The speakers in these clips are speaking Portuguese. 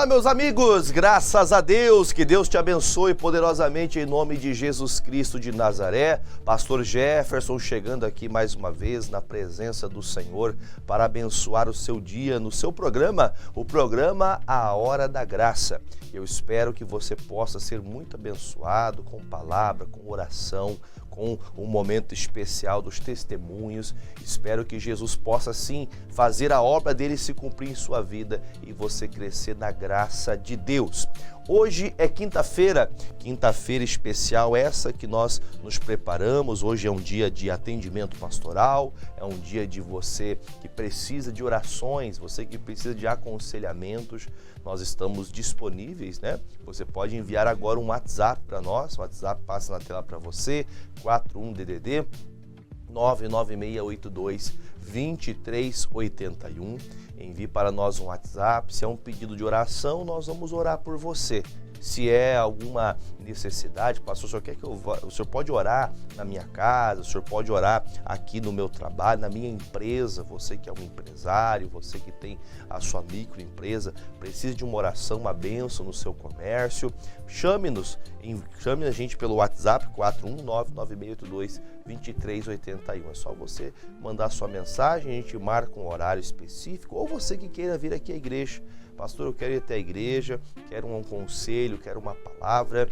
Olá, meus amigos, graças a Deus, que Deus te abençoe poderosamente em nome de Jesus Cristo de Nazaré. Pastor Jefferson chegando aqui mais uma vez na presença do Senhor para abençoar o seu dia no seu programa, o programa A Hora da Graça. Eu espero que você possa ser muito abençoado com palavra, com oração, com um momento especial dos testemunhos. Espero que Jesus possa sim fazer a obra dele se cumprir em sua vida e você crescer na graça de Deus. Hoje é quinta-feira especial essa que nós nos preparamos. Hoje é um dia de atendimento pastoral, é um dia de você que precisa de orações, você que precisa de aconselhamentos. Nós estamos disponíveis, né? Você pode enviar agora um WhatsApp para nós, o WhatsApp passa na tela para você, 41DDD 99682-2381. Envie para nós um WhatsApp. Se é um pedido de oração, nós vamos orar por você. Se é alguma necessidade, pastor, o senhor pode orar na minha casa, o senhor pode orar aqui no meu trabalho, na minha empresa, você que é um empresário, você que tem a sua microempresa, precisa de uma oração, uma bênção no seu comércio, chame a gente pelo WhatsApp 4199682-2381. É só você mandar sua mensagem, a gente marca um horário específico, ou você que queira vir aqui à igreja. Pastor, eu quero ir até a igreja, quero um conselho, quero uma palavra,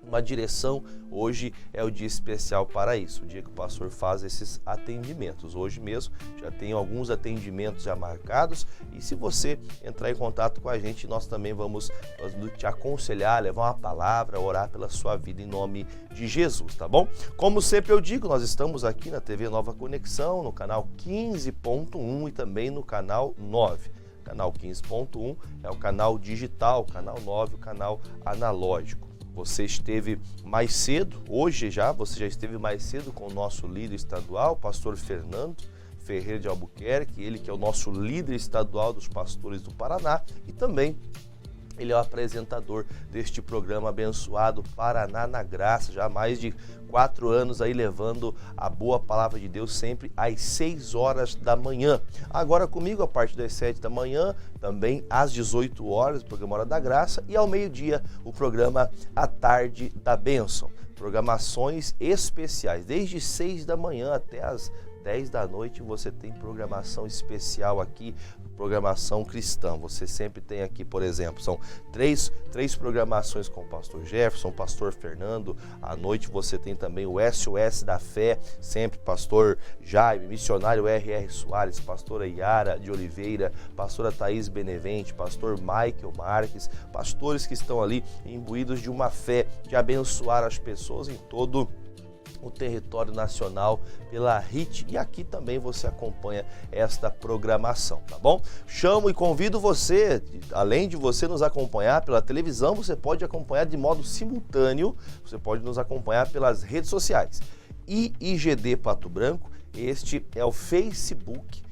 uma direção. Hoje é o dia especial para isso, o dia que o pastor faz esses atendimentos. Hoje mesmo já tem alguns atendimentos já marcados e se você entrar em contato com a gente, nós também vamos te aconselhar, levar uma palavra, orar pela sua vida em nome de Jesus, tá bom? Como sempre eu digo, nós estamos aqui na TV Nova Conexão, no canal 15.1 e também no canal 9. Canal 15.1 é o canal digital, canal 9 o canal analógico. Você esteve mais cedo, você já esteve mais cedo com o nosso líder estadual, pastor Fernando Ferreira de Albuquerque, ele que é o nosso líder estadual dos pastores do Paraná e também ele é o apresentador deste programa abençoado Paraná na Graça, já há mais de 4 anos aí levando a boa palavra de Deus sempre às 6 horas da manhã. Agora comigo a partir das 7 da manhã, também às 18 horas, o programa Hora da Graça e ao meio-dia o programa A Tarde da Bênção. Programações especiais, desde 6 da manhã até as 10 da noite você tem programação especial aqui, programação cristã. Você sempre tem aqui, por exemplo, são três programações com o pastor Jefferson, pastor Fernando. À noite você tem também o SOS da Fé, sempre pastor Jaime, missionário R.R. Soares, pastora Yara de Oliveira, pastora Thaís Benevente, pastor Michael Marques, pastores que estão ali imbuídos de uma fé de abençoar as pessoas em todo o território nacional pela RIT e aqui também você acompanha esta programação, tá bom? Chamo e convido você, além de você nos acompanhar pela televisão, você pode acompanhar de modo simultâneo, você pode nos acompanhar pelas redes sociais. IIGD Pato Branco, este é o Facebook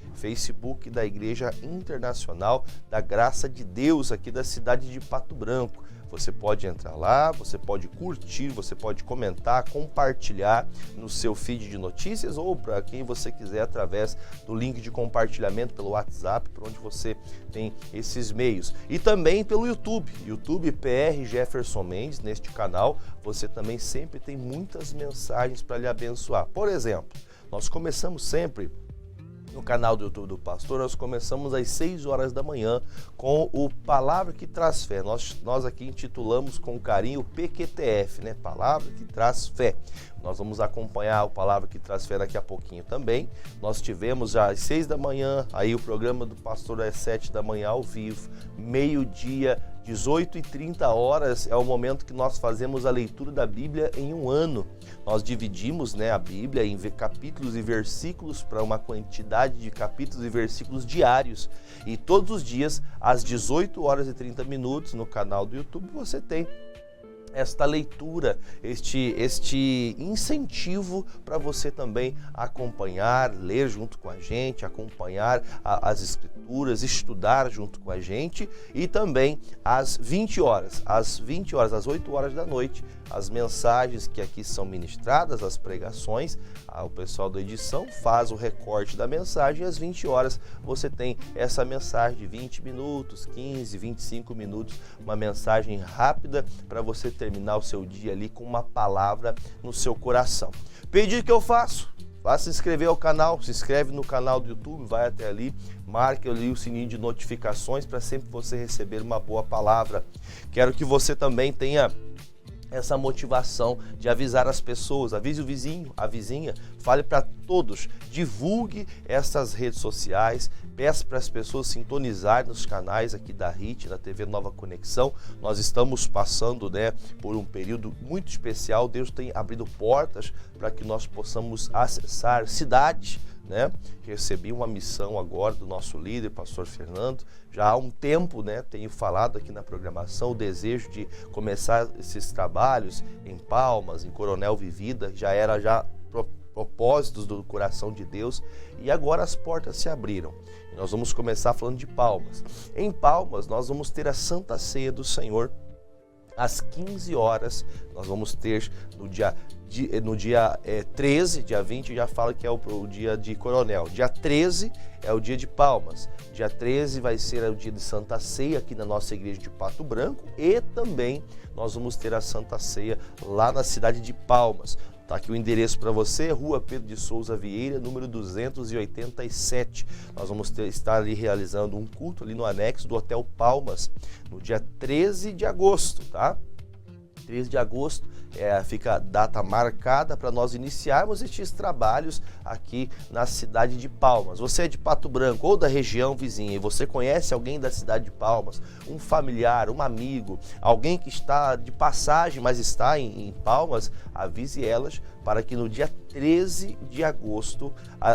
da Igreja Internacional da Graça de Deus aqui da cidade de Pato Branco. Você pode entrar lá, você pode curtir, você pode comentar, compartilhar no seu feed de notícias ou para quem você quiser através do link de compartilhamento pelo WhatsApp, por onde você tem esses meios. E também pelo YouTube PR Jefferson Mendes, neste canal, você também sempre tem muitas mensagens para lhe abençoar. Por exemplo, nós começamos sempre no canal do YouTube do Pastor, nós começamos às 6 horas da manhã com o Palavra que Traz Fé. Nós aqui intitulamos com carinho PQTF, né? Palavra que Traz Fé. Nós vamos acompanhar o Palavra que Traz Fé daqui a pouquinho também. Nós tivemos já às 6 da manhã, aí o programa do Pastor às 7 da manhã ao vivo, meio-dia, 18h30 é o momento que nós fazemos a leitura da Bíblia em um ano. Nós dividimos, né, a Bíblia em capítulos e versículos para uma quantidade de capítulos e versículos diários. E todos os dias, às 18h30, no canal do YouTube, você tem esta leitura, este incentivo para você também acompanhar, ler junto com a gente, acompanhar as escrituras, estudar junto com a gente e também às 20 horas, às 8 horas da noite, as mensagens que aqui são ministradas, as pregações, o pessoal da edição faz o recorte da mensagem e às 20 horas você tem essa mensagem de 20 minutos, 15, 25 minutos, uma mensagem rápida para você terminar o seu dia ali com uma palavra no seu coração. Pedido que eu faço, vá se inscrever ao canal, se inscreve no canal do YouTube, vai até ali, marque ali o sininho de notificações para sempre você receber uma boa palavra. Quero que você também tenha essa motivação de avisar as pessoas, avise o vizinho, a vizinha, fale para todos, divulgue essas redes sociais, peça para as pessoas sintonizarem nos canais aqui da RIT, da TV Nova Conexão. Nós estamos passando, por um período muito especial. Deus tem abrido portas para que nós possamos acessar cidades, Recebi uma missão agora do nosso líder, pastor Fernando. Já há um tempo, tenho falado aqui na programação o desejo de começar esses trabalhos em Palmas, em Coronel Vivida. Já era propósitos do coração de Deus e agora as portas se abriram. E nós vamos começar falando de Palmas. Em Palmas nós vamos ter a Santa Ceia do Senhor às 15 horas. Nós vamos ter no dia 13, dia 20 já fala que é o dia de Coronel. Dia 13 é o dia de Palmas. Dia 13 vai ser o dia de Santa Ceia aqui na nossa igreja de Pato Branco e também nós vamos ter a Santa Ceia lá na cidade de Palmas. Tá aqui o endereço para você, Rua Pedro de Souza Vieira, número 287. Nós vamos estar ali realizando um culto ali no anexo do Hotel Palmas no dia 13 de agosto, tá? 13 de agosto fica a data marcada para nós iniciarmos estes trabalhos aqui na cidade de Palmas. Você é de Pato Branco ou da região vizinha e você conhece alguém da cidade de Palmas, um familiar, um amigo, alguém que está de passagem, mas está em Palmas, avise elas para que no dia 13 de agosto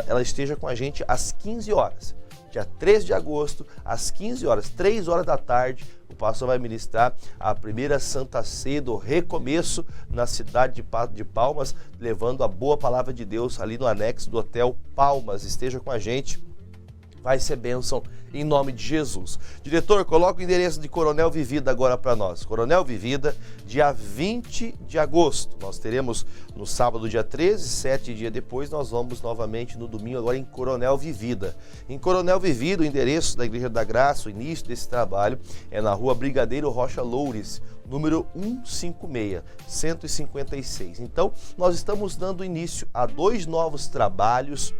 ela esteja com a gente às 15 horas. Dia 13 de agosto, às 15 horas, 3 horas da tarde, o pastor vai ministrar a primeira Santa Ceia do Recomeço na cidade de Palmas, levando a boa palavra de Deus ali no anexo do Hotel Palmas. Esteja com a gente, vai ser bênção em nome de Jesus. Diretor, coloca o endereço de Coronel Vivida agora para nós. Coronel Vivida, dia 20 de agosto. Nós teremos no sábado, dia 13, 7 dias depois, nós vamos novamente no domingo, agora em Coronel Vivida. Em Coronel Vivida, o endereço da Igreja da Graça, o início desse trabalho é na rua Brigadeiro Rocha Loures, número 156, 156. Então, nós estamos dando início a 2 novos trabalhos,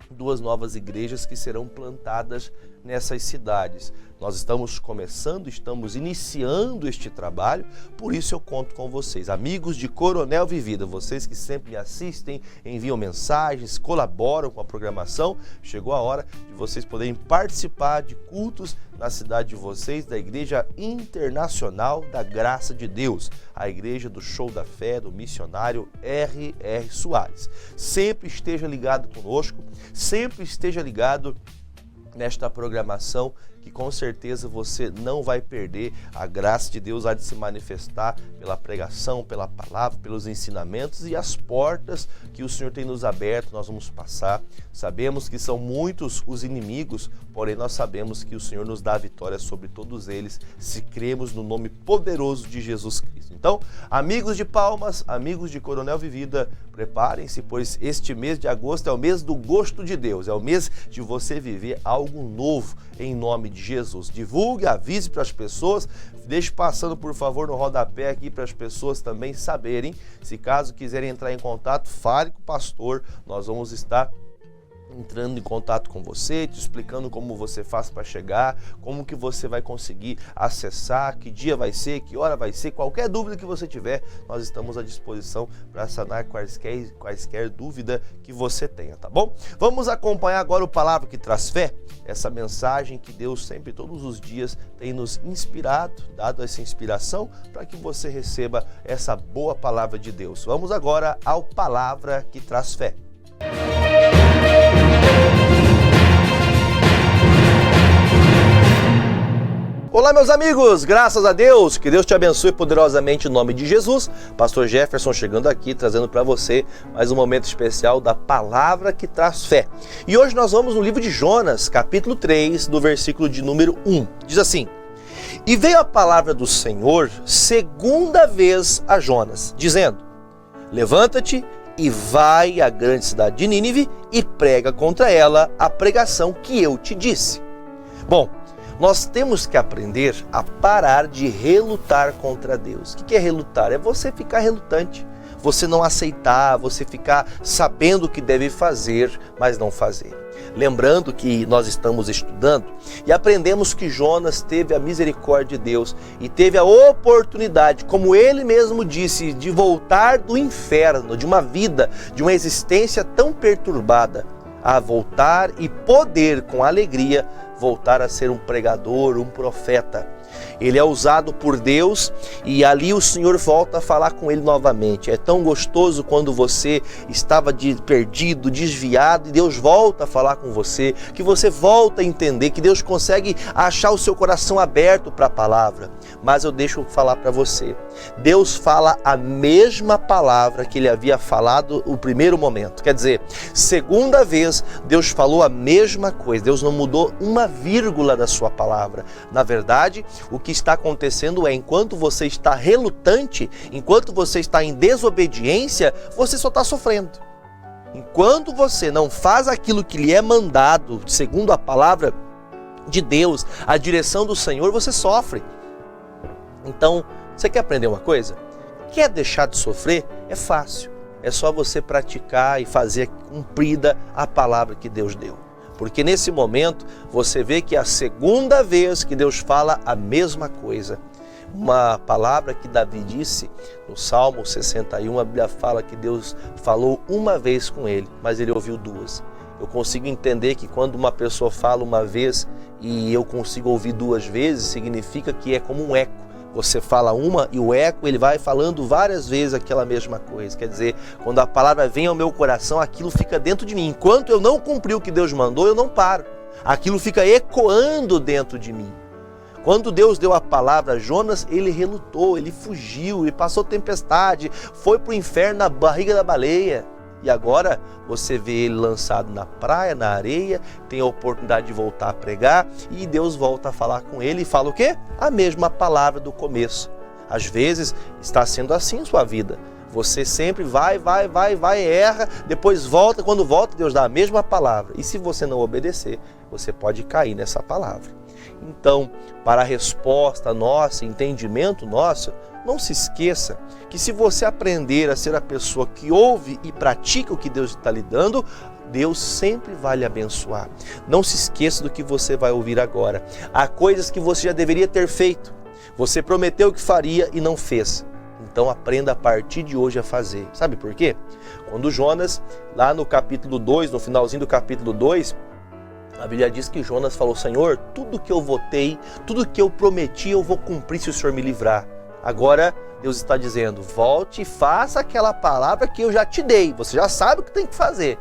2 novas igrejas que serão plantadas nessas cidades. Nós estamos começando, estamos iniciando este trabalho, por isso eu conto com vocês. Amigos de Coronel Vivida, vocês que sempre me assistem, enviam mensagens, colaboram com a programação, chegou a hora de vocês poderem participar de cultos na cidade de vocês, da Igreja Internacional da Graça de Deus, a Igreja do Show da Fé, do missionário R.R. Soares. Sempre esteja ligado conosco, sempre esteja ligado nesta programação, que com certeza você não vai perder. A graça de Deus há de se manifestar pela pregação, pela palavra, pelos ensinamentos e as portas que o Senhor tem nos aberto, nós vamos passar. Sabemos que são muitos os inimigos, porém nós sabemos que o Senhor nos dá a vitória sobre todos eles, se cremos no nome poderoso de Jesus Cristo. Então, amigos de Palmas, amigos de Coronel Vivida, preparem-se, pois este mês de agosto é o mês do gosto de Deus, é o mês de você viver algo novo em nome de Jesus. Divulgue, avise para as pessoas, deixe passando, por favor, no rodapé aqui para as pessoas também saberem. Se caso quiserem entrar em contato, fale com o pastor, nós vamos estar entrando em contato com você, te explicando como você faz para chegar, como que você vai conseguir acessar, que dia vai ser, que hora vai ser, qualquer dúvida que você tiver, nós estamos à disposição para sanar quaisquer dúvida que você tenha, tá bom? Vamos acompanhar agora o Palavra que Traz Fé, essa mensagem que Deus sempre, todos os dias, tem nos inspirado, dado essa inspiração para que você receba essa boa palavra de Deus. Vamos agora ao Palavra que Traz Fé. Olá, meus amigos, graças a Deus, que Deus te abençoe poderosamente em nome de Jesus. Pastor Jefferson chegando aqui, trazendo para você mais um momento especial da Palavra que Traz Fé. E hoje nós vamos no livro de Jonas, capítulo 3, do versículo de número 1. Diz assim: E veio a palavra do Senhor segunda vez a Jonas, dizendo: levanta-te e vai à grande cidade de Nínive e prega contra ela a pregação que eu te disse. Bom, nós temos que aprender a parar de relutar contra Deus. O que é relutar? É você ficar relutante, você não aceitar, você ficar sabendo o que deve fazer, mas não fazer. Lembrando que nós estamos estudando e aprendemos que Jonas teve a misericórdia de Deus e teve a oportunidade, como ele mesmo disse, de voltar do inferno, de uma vida, de uma existência tão perturbada, a voltar e poder, com alegria, voltar a ser um pregador, um profeta. Ele é usado por Deus e ali o Senhor volta a falar com ele novamente. É tão gostoso quando você estava perdido, desviado, e Deus volta a falar com você, que você volta a entender, que Deus consegue achar o seu coração aberto para a palavra. Mas eu deixo falar para você, Deus fala a mesma palavra que ele havia falado no primeiro momento. Quer dizer, segunda vez Deus falou a mesma coisa, Deus não mudou uma vírgula da sua palavra. Na verdade, o que está acontecendo é, enquanto você está relutante, enquanto você está em desobediência, você só está sofrendo. Enquanto você não faz aquilo que lhe é mandado, segundo a palavra de Deus, a direção do Senhor, você sofre. Então, você quer aprender uma coisa? Quer deixar de sofrer? É fácil. É só você praticar e fazer cumprida a palavra que Deus deu. Porque nesse momento você vê que é a segunda vez que Deus fala a mesma coisa. Uma palavra que Davi disse no Salmo 61, a Bíblia fala que Deus falou uma vez com ele, mas ele ouviu duas. Eu consigo entender que quando uma pessoa fala uma vez e eu consigo ouvir duas vezes, significa que é como um eco. Você fala uma e o eco ele vai falando várias vezes aquela mesma coisa. Quer dizer, quando a palavra vem ao meu coração, aquilo fica dentro de mim. Enquanto eu não cumprir o que Deus mandou, eu não paro. Aquilo fica ecoando dentro de mim. Quando Deus deu a palavra a Jonas, ele relutou, ele fugiu, ele passou tempestade, foi para o inferno na barriga da baleia. E agora você vê ele lançado na praia, na areia, tem a oportunidade de voltar a pregar e Deus volta a falar com ele e fala o quê? A mesma palavra do começo. Às vezes está sendo assim em sua vida. Você sempre vai, erra, depois volta, quando volta Deus dá a mesma palavra. E se você não obedecer, você pode cair nessa palavra. Então, para a resposta nossa, entendimento nosso, não se esqueça que se você aprender a ser a pessoa que ouve e pratica o que Deus está lhe dando, Deus sempre vai lhe abençoar. Não se esqueça do que você vai ouvir agora. Há coisas que você já deveria ter feito. Você prometeu que faria e não fez. Então aprenda a partir de hoje a fazer. Sabe por quê? Quando Jonas, lá no capítulo 2, no finalzinho do capítulo 2, a Bíblia diz que Jonas falou: Senhor, tudo que eu votei, tudo que eu prometi, eu vou cumprir se o Senhor me livrar. Agora Deus está dizendo: volte e faça aquela palavra que eu já te dei. Você já sabe o que tem que fazer.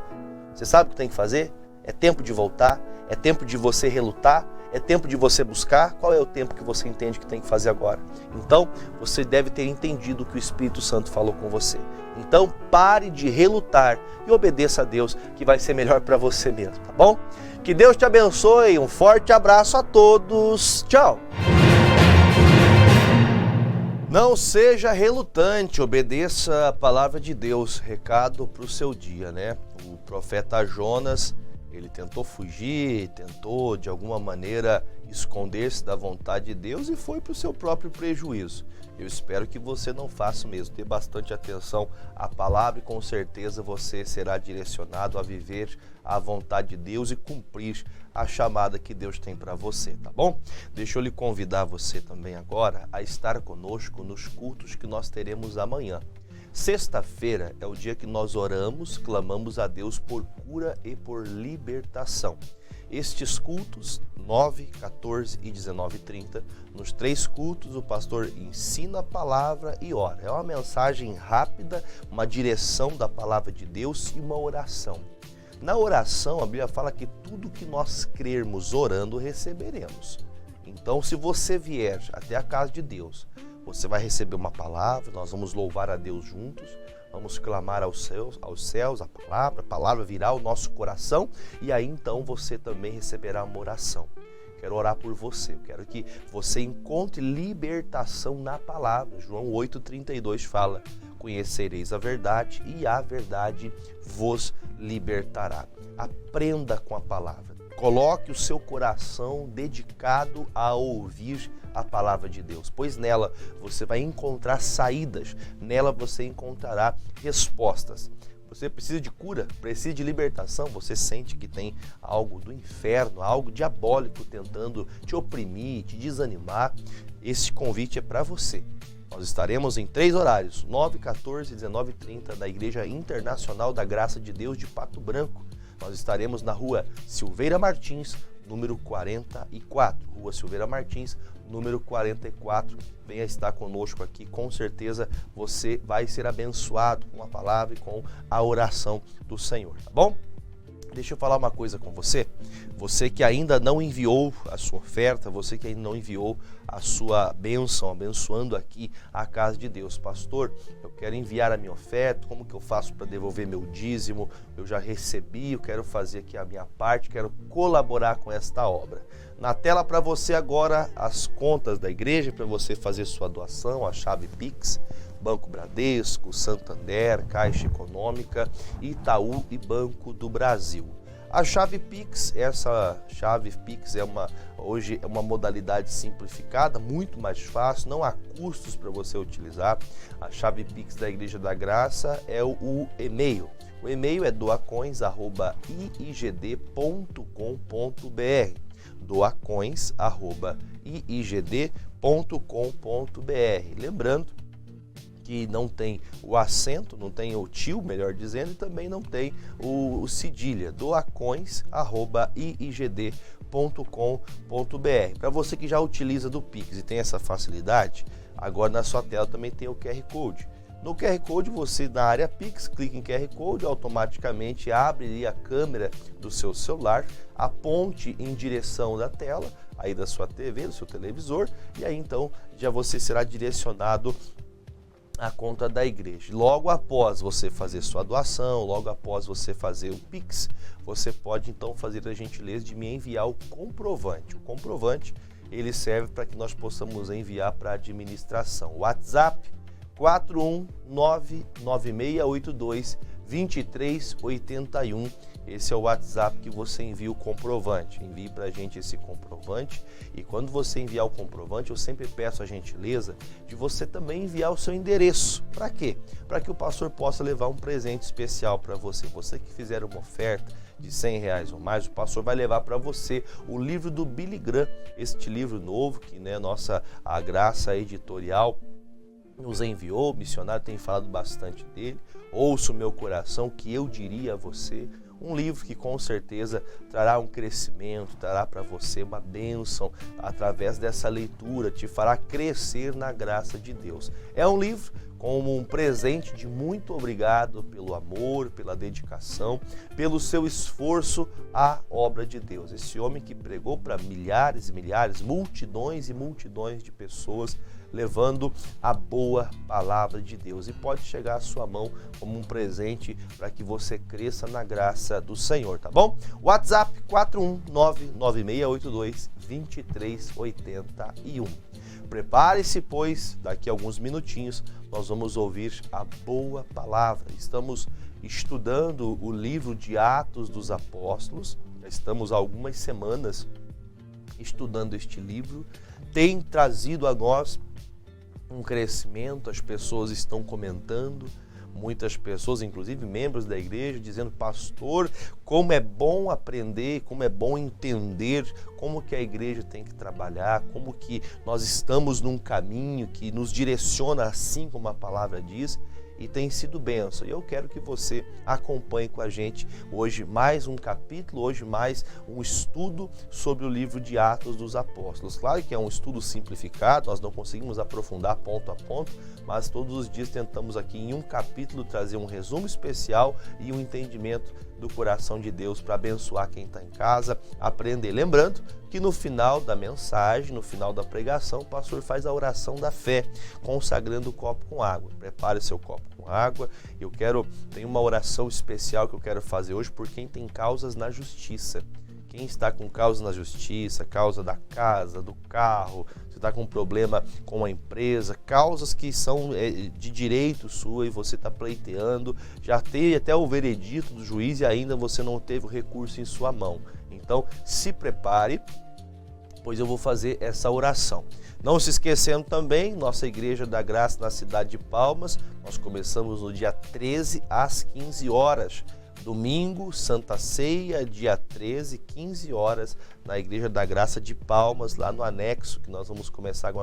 Você sabe o que tem que fazer? É tempo de voltar, é tempo de você relutar, é tempo de você buscar. Qual é o tempo que você entende que tem que fazer agora? Então, você deve ter entendido o que o Espírito Santo falou com você. Então, pare de relutar e obedeça a Deus, que vai ser melhor para você mesmo, tá bom? Que Deus te abençoe, um forte abraço a todos, tchau! Não seja relutante, obedeça a palavra de Deus. Recado para o seu dia, né? O profeta Jonas, ele tentou fugir, tentou de alguma maneira esconder-se da vontade de Deus e foi para o seu próprio prejuízo. Eu espero que você não faça o mesmo. Dê bastante atenção à palavra e com certeza você será direcionado a viver a vontade de Deus e cumprir a chamada que Deus tem para você, tá bom? Deixa eu lhe convidar você também agora a estar conosco nos cultos que nós teremos amanhã. Sexta-feira é o dia que nós oramos, clamamos a Deus por cura e por libertação. Estes cultos, 9, 14 e 19h30, nos 3 cultos o pastor ensina a palavra e ora. É uma mensagem rápida, uma direção da palavra de Deus e uma oração. Na oração, a Bíblia fala que tudo que nós crermos orando, receberemos. Então, se você vier até a casa de Deus, você vai receber uma palavra, nós vamos louvar a Deus juntos, vamos clamar aos céus a palavra virá ao nosso coração e aí então você também receberá uma oração. quero orar por você, eu quero que você encontre libertação na palavra. João 8,32 fala: conhecereis a verdade e a verdade vos libertará. Aprenda com a palavra. Coloque o seu coração dedicado a ouvir a palavra de Deus, pois nela você vai encontrar saídas, nela você encontrará respostas. Você precisa de cura, precisa de libertação, você sente que tem algo do inferno, algo diabólico tentando te oprimir, te desanimar. Esse convite é para você. Nós estaremos em 3 horários, 9, 14 e 19h30, da Igreja Internacional da Graça de Deus de Pato Branco. Nós estaremos na rua Silveira Martins, número 44. Rua Silveira Martins, número 44. Venha estar conosco aqui, com certeza você vai ser abençoado com a palavra e com a oração do Senhor, tá bom? Deixa eu falar uma coisa com você. Você que ainda não enviou a sua oferta, você que ainda não enviou a sua bênção, abençoando aqui a casa de Deus. Pastor, eu quero enviar a minha oferta, como que eu faço para devolver meu dízimo? Eu já recebi, eu quero fazer aqui a minha parte, quero colaborar com esta obra. Na tela para você agora as contas da igreja, para você fazer sua doação, a chave Pix, Banco Bradesco, Santander, Caixa Econômica, Itaú e Banco do Brasil. A chave Pix, essa chave Pix hoje é uma modalidade simplificada, muito mais fácil, não há custos para você utilizar. A chave Pix da Igreja da Graça é o e-mail. O e-mail é doacoins@iigd.com.br. doacoins@iigd.com.br. Lembrando que não tem o acento, não tem o tio, melhor dizendo, e também não tem o cedilha, doacoins@iigd.com.br. Para você que já utiliza do Pix e tem essa facilidade, agora na sua tela também tem o QR Code. No QR Code, você na área Pix, clica em QR Code, automaticamente abre a câmera do seu celular, aponte em direção da tela, aí da sua TV, do seu televisor, e aí então já você será direcionado a conta da igreja. Logo após você fazer sua doação, logo após você fazer o Pix, você pode então fazer a gentileza de me enviar o comprovante. O comprovante, ele serve para que nós possamos enviar para a administração. WhatsApp 41996822381. Esse é o WhatsApp que você envia o comprovante. Envie para a gente esse comprovante, e quando você enviar o comprovante, eu sempre peço a gentileza de você também enviar o seu endereço. Para quê? Para que o pastor possa levar um presente especial para você. Você que fizer uma oferta de R$100 ou mais, o pastor vai levar para você o livro do Billy Graham, este livro novo que a Graça Editorial nos enviou. O missionário tem falado bastante dele. Ouça o meu coração, que eu diria a você. Um livro que com certeza trará um crescimento, trará para você uma bênção através dessa leitura, te fará crescer na graça de Deus. É um livro como um presente de muito obrigado pelo amor, pela dedicação, pelo seu esforço à obra de Deus. Esse homem que pregou para milhares e milhares, multidões e multidões de pessoas, levando a boa palavra de Deus, e pode chegar à sua mão como um presente para que você cresça na graça do Senhor, tá bom? WhatsApp 41996822381. Prepare-se, pois daqui a alguns minutinhos nós vamos ouvir a boa palavra. Estamos estudando o livro de Atos dos Apóstolos, já estamos há algumas semanas estudando este livro, tem trazido a nós um crescimento. As pessoas estão comentando, muitas pessoas, inclusive membros da igreja, dizendo: pastor, como é bom aprender, como é bom entender como que a igreja tem que trabalhar, como que nós estamos num caminho que nos direciona assim como a palavra diz, e tem sido bênção. E eu quero que você acompanhe com a gente hoje mais um capítulo, hoje mais um estudo sobre o livro de Atos dos Apóstolos. Claro que é um estudo simplificado, nós não conseguimos aprofundar ponto a ponto, mas todos os dias tentamos aqui em um capítulo trazer um resumo especial e um entendimento do coração de Deus para abençoar quem está em casa, aprender. Lembrando que no final da mensagem, no final da pregação, o pastor faz a oração da fé, consagrando o copo com água. Prepare seu copo com água. Tem uma oração especial que eu quero fazer hoje por quem tem causas na justiça, Quem está com causa na justiça, causa da casa, do carro, você está com um problema com a empresa, causas que são de direito sua e você está pleiteando, já teve até o veredito do juiz e ainda você não teve o recurso em sua mão. Então, se prepare, pois eu vou fazer essa oração. Não se esquecendo também, nossa Igreja da Graça na cidade de Palmas, nós começamos no dia 13 às 15 horas. Domingo, Santa Ceia, dia 13, 15 horas, na Igreja da Graça de Palmas, lá no anexo, que nós vamos começar no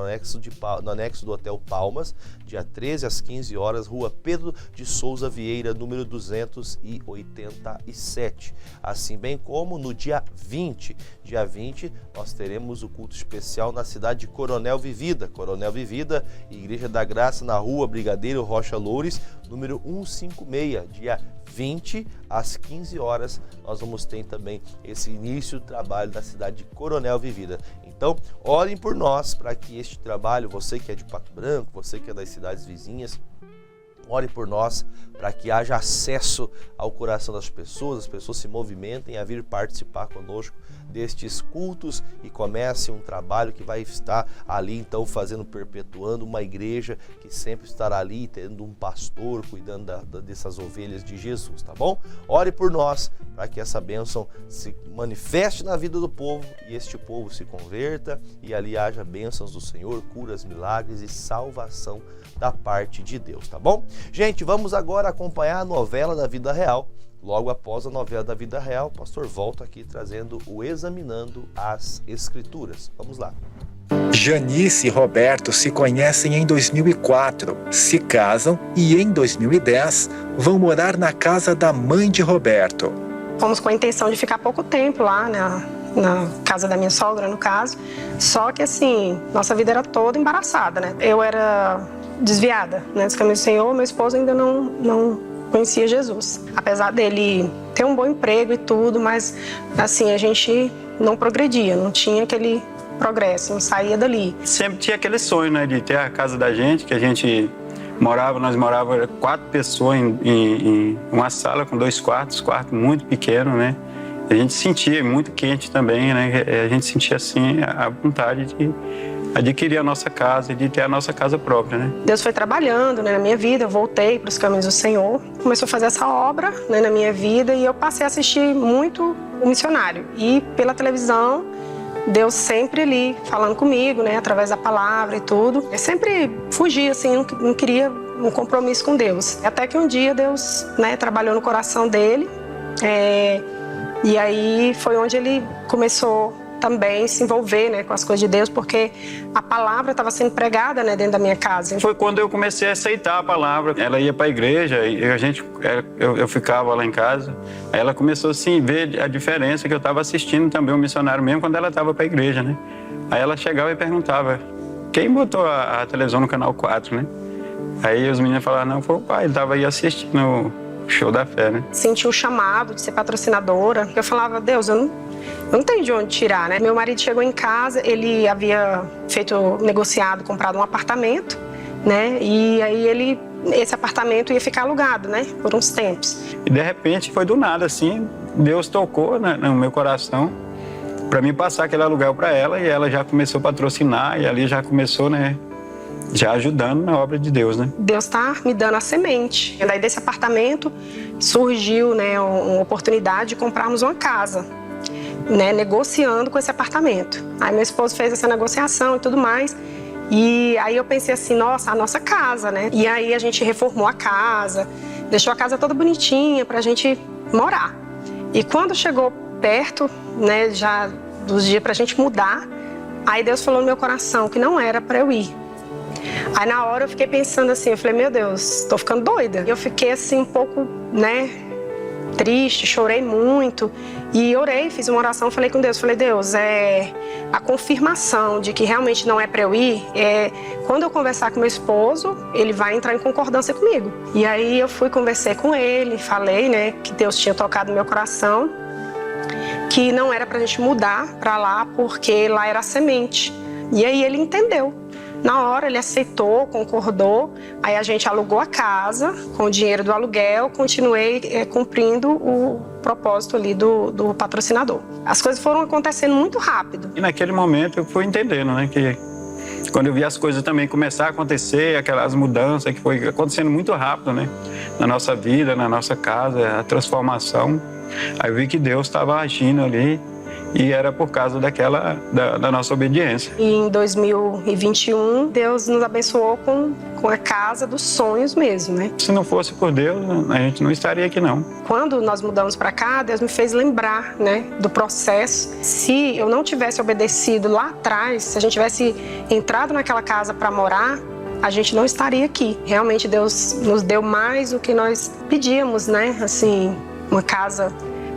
anexo do Hotel Palmas, dia 13 às 15 horas, Rua Pedro de Souza Vieira, número 287. Assim bem como no dia 20, nós teremos o culto especial na cidade de Coronel Vivida, Igreja da Graça na Rua Brigadeiro Rocha Loures, número 156, dia 20 às 15 horas, nós vamos ter também esse início do trabalho da cidade de Coronel Vivida. Então, orem por nós para que este trabalho, você que é de Pato Branco, você que é das cidades vizinhas, ore por nós para que haja acesso ao coração das pessoas, as pessoas se movimentem a vir participar conosco destes cultos e comece um trabalho que vai estar ali então perpetuando uma igreja que sempre estará ali tendo um pastor cuidando dessas ovelhas de Jesus, tá bom? Ore por nós para que essa bênção se manifeste na vida do povo e este povo se converta e ali haja bênçãos do Senhor, curas, milagres e salvação da parte de Deus, tá bom? Gente, vamos agora acompanhar a novela da vida real. Logo após a novela da vida real, o pastor volta aqui trazendo o Examinando as Escrituras. Vamos lá. Janice e Roberto se conhecem em 2004, se casam e em 2010 vão morar na casa da mãe de Roberto. Fomos com a intenção de ficar pouco tempo lá, na casa da minha sogra, no caso. Só que assim, nossa vida era toda embaraçada, né? Eu era desviada, né, dos caminhos do Senhor, meu esposo ainda não conhecia Jesus. Apesar dele ter um bom emprego e tudo, mas assim, a gente não progredia, não tinha aquele progresso, não saía dali. Sempre tinha aquele sonho, né, de ter a casa da gente, que a gente nós morávamos 4 pessoas em uma sala com 2 quartos muito pequeno, né? A gente sentia muito quente também, né? A gente sentia assim a vontade de adquirir a nossa casa e de ter a nossa casa própria, né? Deus foi trabalhando, né, na minha vida, eu voltei para os caminhos do Senhor, começou a fazer essa obra, né, na minha vida e eu passei a assistir muito o missionário. E pela televisão, Deus sempre ali falando comigo, né, através da palavra e tudo. Eu sempre fugia, assim, não queria um compromisso com Deus. Até que um dia Deus, né, trabalhou no coração dele e aí foi onde ele começou também se envolver, né, com as coisas de Deus, porque a palavra estava sendo pregada, né, dentro da minha casa. Foi quando eu comecei a aceitar a palavra. Ela ia para a igreja e eu ficava lá em casa. Aí ela começou assim, a ver a diferença que eu estava assistindo também o missionário mesmo quando ela estava para a igreja, né? Aí ela chegava e perguntava, quem botou a televisão no canal 4, né? Aí os meninos falaram, não, foi o pai, ele estava aí assistindo o Show da Fé, né? Senti o chamado de ser patrocinadora. Eu falava, Deus, eu não tenho de onde tirar, né? Meu marido chegou em casa, ele havia negociado, comprado um apartamento, né? E aí esse apartamento ia ficar alugado, né? Por uns tempos. E de repente foi do nada, assim, Deus tocou, né, no meu coração para mim passar aquele aluguel para ela e ela já começou a patrocinar e ali já começou, né? Já ajudando na obra de Deus, né? Deus está me dando a semente. E daí desse apartamento surgiu, né, uma oportunidade de comprarmos uma casa, né, negociando com esse apartamento. Aí meu esposo fez essa negociação e tudo mais. E aí eu pensei assim, nossa, a nossa casa, né? E aí a gente reformou a casa, deixou a casa toda bonitinha pra gente morar. E quando chegou perto, né, já dos dias pra gente mudar, aí Deus falou no meu coração que não era pra eu ir. Aí na hora eu fiquei pensando assim, eu falei, meu Deus, tô ficando doida. Eu fiquei assim um pouco, né, triste, chorei muito e orei, fiz uma oração, falei com Deus, falei, Deus, a confirmação de que realmente não é para eu ir, quando eu conversar com meu esposo, ele vai entrar em concordância comigo. E aí eu fui, conversei com ele, falei, né, que Deus tinha tocado no meu coração, que não era pra gente mudar pra lá, porque lá era a semente. E aí ele entendeu. Na hora ele aceitou, concordou, aí a gente alugou a casa com o dinheiro do aluguel, continuei cumprindo o propósito ali do patrocinador. As coisas foram acontecendo muito rápido. E naquele momento eu fui entendendo, né, que quando eu vi as coisas também começar a acontecer, aquelas mudanças que foi acontecendo muito rápido, né, na nossa vida, na nossa casa, a transformação, aí eu vi que Deus estava agindo ali. E era por causa da nossa obediência. E em 2021, Deus nos abençoou com a casa dos sonhos mesmo, né? Se não fosse por Deus, a gente não estaria aqui, não. Quando nós mudamos para cá, Deus me fez lembrar, né, do processo. Se eu não tivesse obedecido lá atrás, se a gente tivesse entrado naquela casa para morar, a gente não estaria aqui. Realmente Deus nos deu mais do que nós pedíamos, né? Assim, uma casa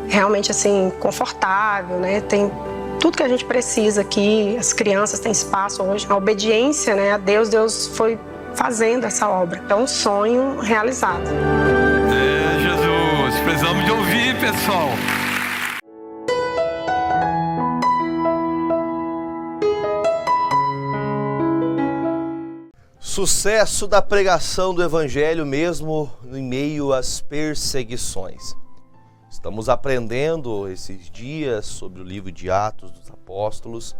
realmente assim confortável, né? Tem tudo que a gente precisa aqui, as crianças têm espaço hoje. A obediência, né, a Deus, Deus foi fazendo essa obra. É um sonho realizado. Jesus, precisamos de ouvir, pessoal. Sucesso da pregação do Evangelho mesmo em meio às perseguições. Estamos aprendendo esses dias sobre o livro de Atos dos Apóstolos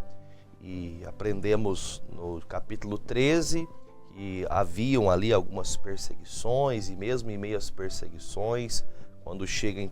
e aprendemos no capítulo 13 que haviam ali algumas perseguições e mesmo em meio às perseguições, quando chega em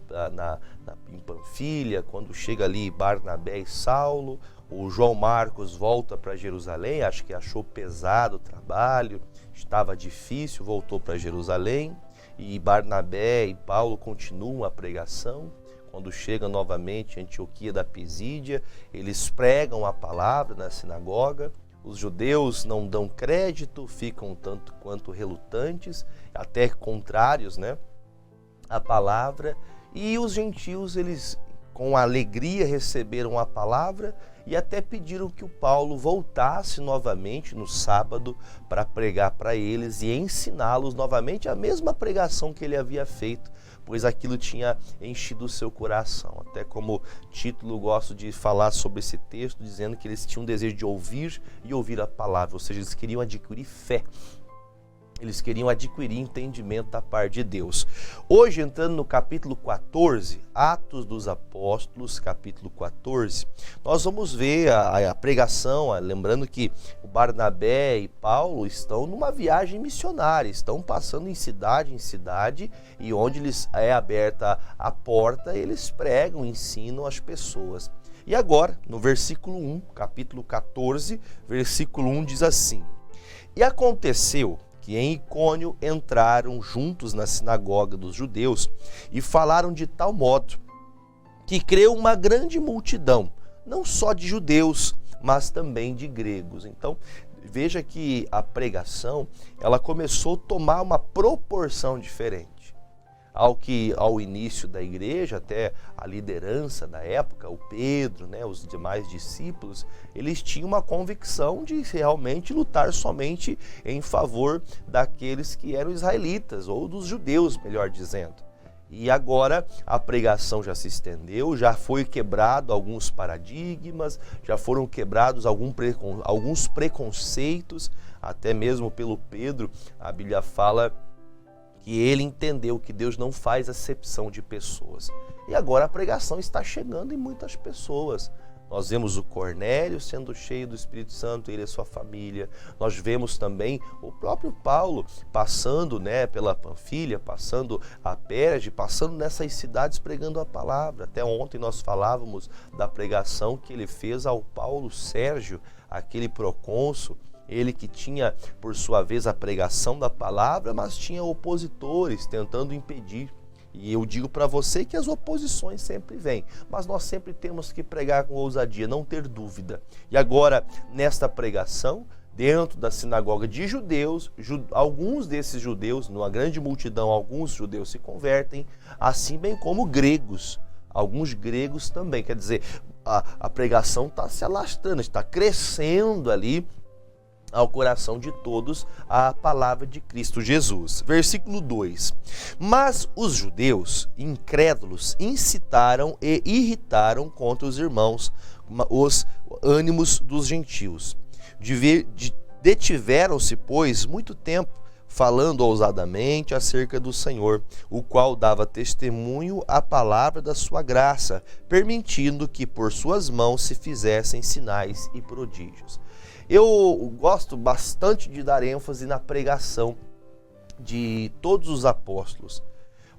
Panfilha, quando chega ali Barnabé e Saulo, o João Marcos volta para Jerusalém, acho que achou pesado o trabalho, estava difícil, voltou para Jerusalém. E Barnabé e Paulo continuam a pregação. Quando chegam novamente em Antioquia da Pisídia, eles pregam a palavra na sinagoga. Os judeus não dão crédito, ficam tanto quanto relutantes, até contrários, né, à palavra. E os gentios, eles com alegria receberam a palavra e até pediram que o Paulo voltasse novamente no sábado para pregar para eles e ensiná-los novamente a mesma pregação que ele havia feito, pois aquilo tinha enchido o seu coração. Até como título, gosto de falar sobre esse texto, dizendo que eles tinham um desejo de ouvir e ouvir a palavra, ou seja, eles queriam adquirir fé. Eles queriam adquirir entendimento da parte de Deus. Hoje, entrando no capítulo 14, Atos dos Apóstolos, capítulo 14, nós vamos ver a pregação, lembrando que o Barnabé e Paulo estão numa viagem missionária, estão passando em cidade, e onde lhes é aberta a porta, eles pregam, ensinam as pessoas. E agora, no versículo 1, capítulo 14, versículo 1 diz assim: E aconteceu que em Icônio entraram juntos na sinagoga dos judeus e falaram de tal modo que creu uma grande multidão, não só de judeus, mas também de gregos. Então, veja que a pregação, ela começou a tomar uma proporção diferente. Ao início da igreja, até a liderança da época, o Pedro, né, os demais discípulos, eles tinham uma convicção de realmente lutar somente em favor daqueles que eram israelitas, ou dos judeus, melhor dizendo. E agora a pregação já se estendeu, já foi quebrado alguns paradigmas, já foram quebrados alguns preconceitos, até mesmo pelo Pedro, a Bíblia fala que ele entendeu que Deus não faz acepção de pessoas. E agora a pregação está chegando em muitas pessoas. Nós vemos o Cornélio sendo cheio do Espírito Santo, ele e sua família. Nós vemos também o próprio Paulo passando, né, pela Panfilha, passando a Perge, passando nessas cidades pregando a palavra. Até ontem nós falávamos da pregação que ele fez ao Paulo Sérgio, aquele procônsul. Ele que tinha, por sua vez, a pregação da palavra, mas tinha opositores tentando impedir. E eu digo para você que as oposições sempre vêm, mas nós sempre temos que pregar com ousadia, não ter dúvida. E agora, nesta pregação, dentro da sinagoga de judeus, alguns desses judeus, numa grande multidão, alguns judeus se convertem, assim bem como gregos. Alguns gregos também, quer dizer, a pregação está se alastrando, está crescendo ali, ao coração de todos a palavra de Cristo Jesus. Versículo 2. Mas os judeus incrédulos incitaram e irritaram contra os irmãos os ânimos dos gentios, Detiveram-se, pois, muito tempo, falando ousadamente acerca do Senhor, o qual dava testemunho à palavra da sua graça, permitindo que por suas mãos se fizessem sinais e prodígios. Eu gosto bastante de dar ênfase na pregação de todos os apóstolos.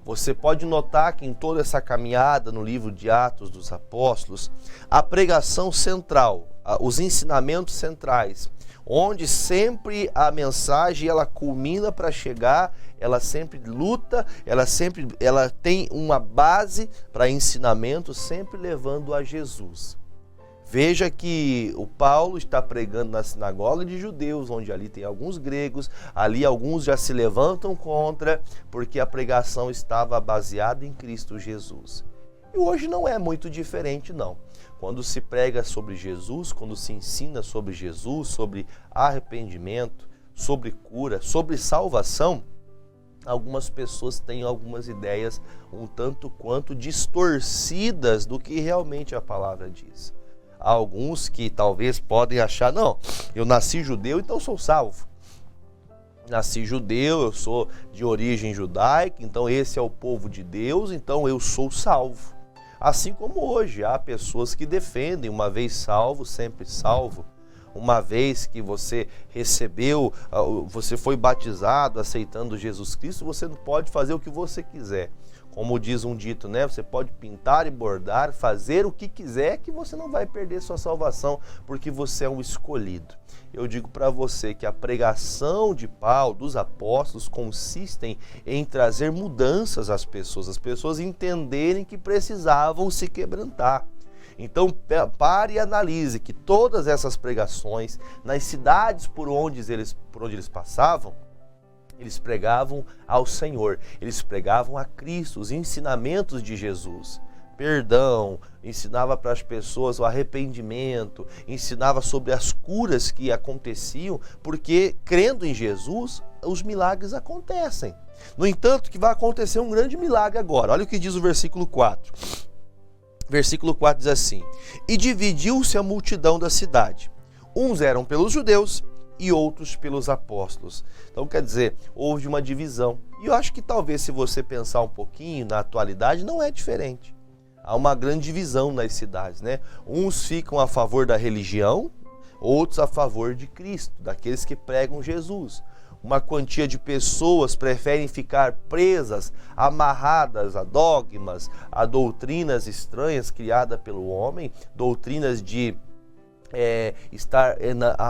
Você pode notar que em toda essa caminhada no livro de Atos dos Apóstolos, a pregação central, os ensinamentos centrais, onde sempre a mensagem ela culmina para chegar, ela sempre luta, ela tem uma base para ensinamento, sempre levando a Jesus. Veja que o Paulo está pregando na sinagoga de judeus, onde ali tem alguns gregos, ali alguns já se levantam contra, porque a pregação estava baseada em Cristo Jesus. E hoje não é muito diferente, não. Quando se prega sobre Jesus, quando se ensina sobre Jesus, sobre arrependimento, sobre cura, sobre salvação, algumas pessoas têm algumas ideias um tanto quanto distorcidas do que realmente a palavra diz. Há alguns que talvez podem achar, não, eu nasci judeu, então sou salvo. Nasci judeu, eu sou de origem judaica, então esse é o povo de Deus, então eu sou salvo. Assim como hoje há pessoas que defendem uma vez salvo, sempre salvo. Uma vez que você recebeu, você foi batizado aceitando Jesus Cristo, você não pode fazer o que você quiser. Como diz um dito, né? Você pode pintar e bordar, fazer o que quiser, que você não vai perder sua salvação, porque você é um escolhido. Eu digo para você que a pregação de Paulo, dos apóstolos, consistem em trazer mudanças às pessoas, as pessoas entenderem que precisavam se quebrantar. Então pare e analise que todas essas pregações, nas cidades por onde eles passavam, eles pregavam ao Senhor, eles pregavam a Cristo, os ensinamentos de Jesus. Perdão, ensinava para as pessoas o arrependimento, ensinava sobre as curas que aconteciam, porque crendo em Jesus, os milagres acontecem. No entanto, que vai acontecer um grande milagre agora. Olha o que diz o versículo 4. Versículo 4 diz assim: E dividiu-se a multidão da cidade. Uns eram pelos judeus e outros pelos apóstolos. Então, quer dizer, houve uma divisão. E eu acho que talvez, se você pensar um pouquinho na atualidade, não é diferente. Há uma grande divisão nas cidades, né? Uns ficam a favor da religião, outros a favor de Cristo, daqueles que pregam Jesus. Uma quantia de pessoas preferem ficar presas, amarradas a dogmas, a doutrinas estranhas criadas pelo homem, doutrinas de estar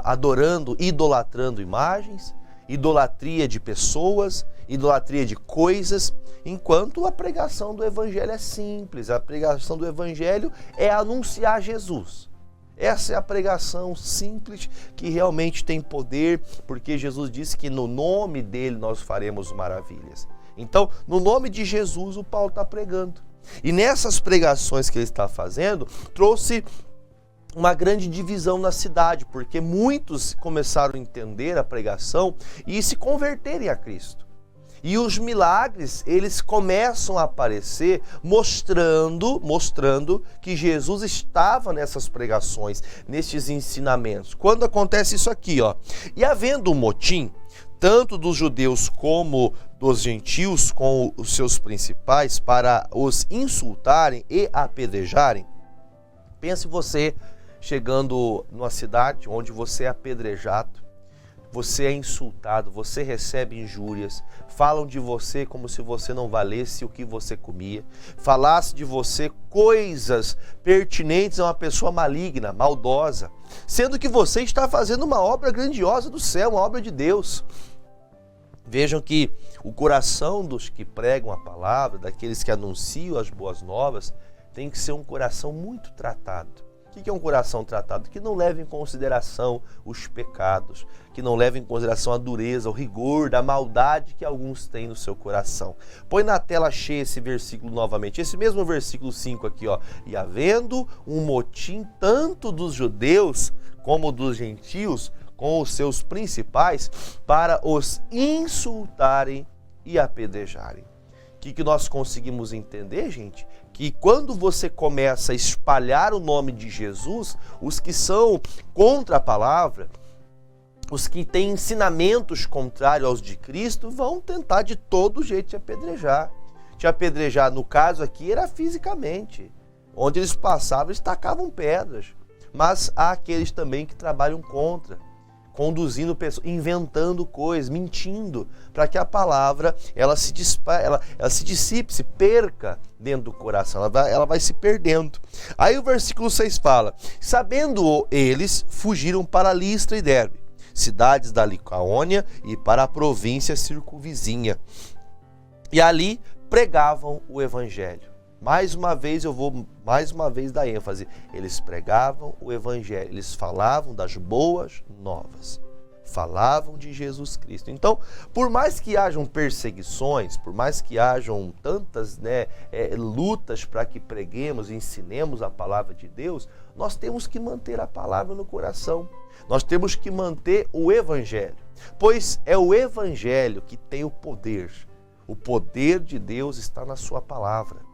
adorando, idolatrando imagens, idolatria de pessoas, idolatria de coisas, enquanto a pregação do Evangelho é simples. A pregação do Evangelho é anunciar Jesus. Essa é a pregação simples que realmente tem poder, porque Jesus disse que no nome dele nós faremos maravilhas. Então, no nome de Jesus, o Paulo está pregando. E nessas pregações que ele está fazendo, trouxe uma grande divisão na cidade, porque muitos começaram a entender a pregação e se converterem a Cristo. E os milagres, eles começam a aparecer mostrando que Jesus estava nessas pregações, nesses ensinamentos. Quando acontece isso aqui, ó, e havendo um motim, tanto dos judeus como dos gentios com os seus principais, para os insultarem e apedrejarem. Pense você chegando numa cidade onde você é apedrejado, você é insultado, você recebe injúrias, falam de você como se você não valesse o que você comia, falasse de você coisas pertinentes a uma pessoa maligna, maldosa, sendo que você está fazendo uma obra grandiosa do céu, uma obra de Deus. Vejam que o coração dos que pregam a palavra, daqueles que anunciam as boas novas, tem que ser um coração muito tratado. O que é um coração tratado? Que não leva em consideração os pecados, que não leva em consideração a dureza, o rigor da maldade que alguns têm no seu coração. Põe na tela cheia esse versículo novamente, esse mesmo versículo 5 aqui, ó. E havendo um motim tanto dos judeus como dos gentios, com os seus principais, para os insultarem e apedrejarem. O que nós conseguimos entender, gente? Que quando você começa a espalhar o nome de Jesus, os que são contra a palavra, os que têm ensinamentos contrários aos de Cristo vão tentar de todo jeito te apedrejar. Te apedrejar, no caso aqui, era fisicamente. Onde eles passavam, eles tacavam pedras. Mas há aqueles também que trabalham contra, conduzindo pessoas, inventando coisas, mentindo, para que a palavra ela se dissipe, se perca dentro do coração, ela vai se perdendo. Aí o versículo 6 fala: sabendo eles, fugiram para Listra e Derbe, cidades da Licaônia, e para a província circunvizinha. E ali pregavam o evangelho. Mais uma vez dar ênfase. Eles pregavam o evangelho, eles falavam das boas novas, falavam de Jesus Cristo. Então, por mais que hajam perseguições, por mais que hajam tantas lutas para que preguemos e ensinemos a palavra de Deus, nós temos que manter a palavra no coração. Nós temos que manter o evangelho, pois é o evangelho que tem o poder. O poder de Deus está na sua palavra.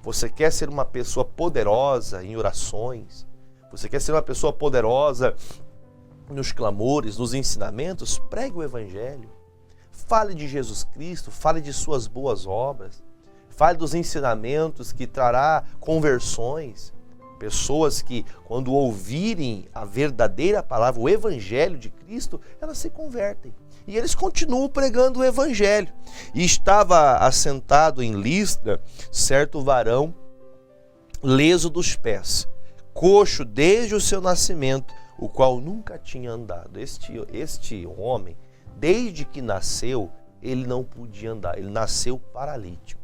Você quer ser uma pessoa poderosa em orações? Você quer ser uma pessoa poderosa nos clamores, nos ensinamentos? Pregue o evangelho. Fale de Jesus Cristo, fale de suas boas obras. Fale dos ensinamentos que trará conversões. Pessoas que, quando ouvirem a verdadeira palavra, o evangelho de Cristo, elas se convertem. E eles continuam pregando o evangelho. E estava assentado em Listra certo varão leso dos pés, coxo desde o seu nascimento, o qual nunca tinha andado. Este homem, desde que nasceu, ele não podia andar, ele nasceu paralítico.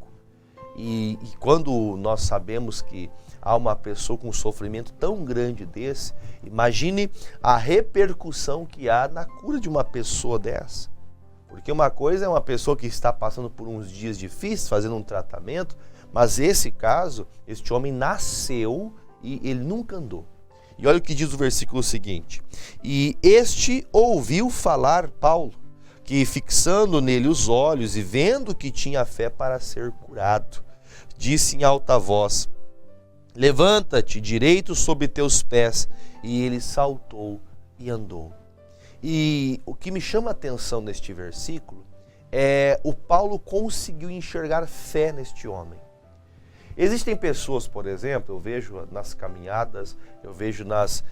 E quando nós sabemos que há uma pessoa com um sofrimento tão grande desse, imagine a repercussão que há na cura de uma pessoa dessa. Porque uma coisa é uma pessoa que está passando por uns dias difíceis, fazendo um tratamento, mas esse caso, este homem nasceu e ele nunca andou. E olha o que diz o versículo seguinte: e este ouviu falar Paulo, que fixando nele os olhos e vendo que tinha fé para ser curado, disse em alta voz: levanta-te direito sobre teus pés. E ele saltou e andou. E o que me chama a atenção neste versículo é o Paulo conseguiu enxergar fé neste homem. Existem pessoas, por exemplo, eu vejo nas caminhadas, eu vejo nas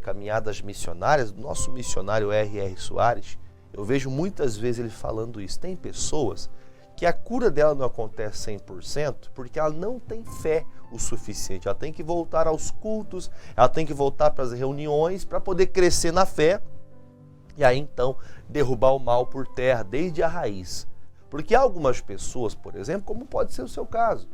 caminhadas missionárias, do nosso missionário R.R. Soares, eu vejo muitas vezes ele falando isso. Tem pessoas que a cura dela não acontece 100% porque ela não tem fé o suficiente. Ela tem que voltar aos cultos, ela tem que voltar para as reuniões para poder crescer na fé e aí então derrubar o mal por terra desde a raiz. Porque há algumas pessoas, por exemplo, como pode ser o seu caso,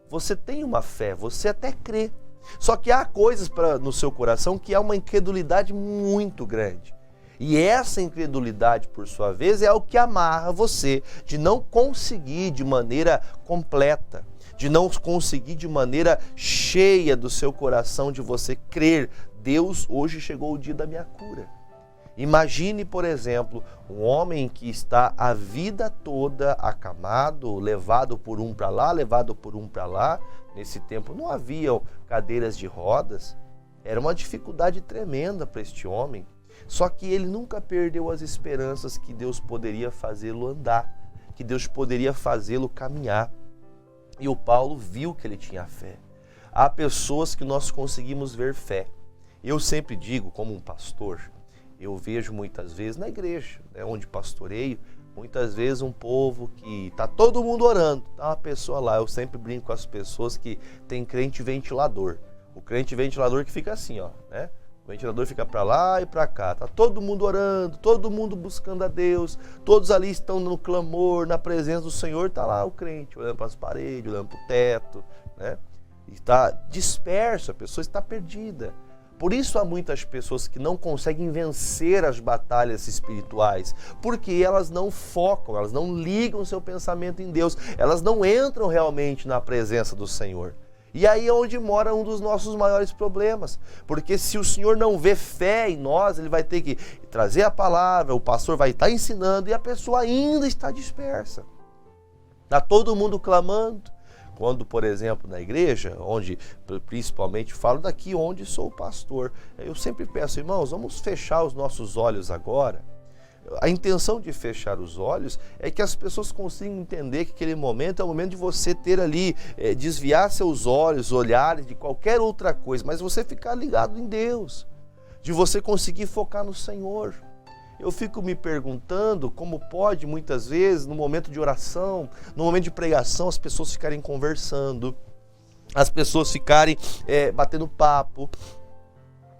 você tem uma fé, você até crê, só que há coisas no seu coração que há uma incredulidade muito grande. E essa incredulidade, por sua vez, é o que amarra você de não conseguir de maneira completa, de não conseguir de maneira cheia do seu coração, de você crer: Deus, hoje chegou o dia da minha cura. Imagine, por exemplo, um homem que está a vida toda acamado, levado por um para lá, levado por um para lá. Nesse tempo não haviam cadeiras de rodas, era uma dificuldade tremenda para este homem. Só que ele nunca perdeu as esperanças que Deus poderia fazê-lo andar, que Deus poderia fazê-lo caminhar. E o Paulo viu que ele tinha fé. Há pessoas que nós conseguimos ver fé. Eu sempre digo, como um pastor, eu vejo muitas vezes na igreja, onde pastoreio, muitas vezes um povo que está todo mundo orando, tá uma pessoa lá, eu sempre brinco com as pessoas que tem crente ventilador. O crente ventilador que fica assim, ó, né? O ventilador fica para lá e para cá, tá todo mundo orando, todo mundo buscando a Deus, todos ali estão no clamor, na presença do Senhor, tá lá o crente olhando para as paredes, olhando para o teto, né? E está disperso, a pessoa está perdida. Por isso há muitas pessoas que não conseguem vencer as batalhas espirituais, porque elas não focam, elas não ligam seu pensamento em Deus, elas não entram realmente na presença do Senhor. E aí é onde mora um dos nossos maiores problemas, porque se o Senhor não vê fé em nós, Ele vai ter que trazer a palavra, o pastor vai estar ensinando e a pessoa ainda está dispersa. Está todo mundo clamando, Quando, por exemplo, na igreja, onde principalmente falo daqui onde sou pastor, eu sempre peço, irmãos, vamos fechar os nossos olhos agora. A intenção de fechar os olhos é que as pessoas consigam entender que aquele momento é o momento de você ter ali, desviar seus olhos, olhares de qualquer outra coisa, mas você ficar ligado em Deus, de você conseguir focar no Senhor. Eu fico me perguntando como pode, muitas vezes, no momento de oração, no momento de pregação, as pessoas ficarem conversando, as pessoas ficarem batendo papo,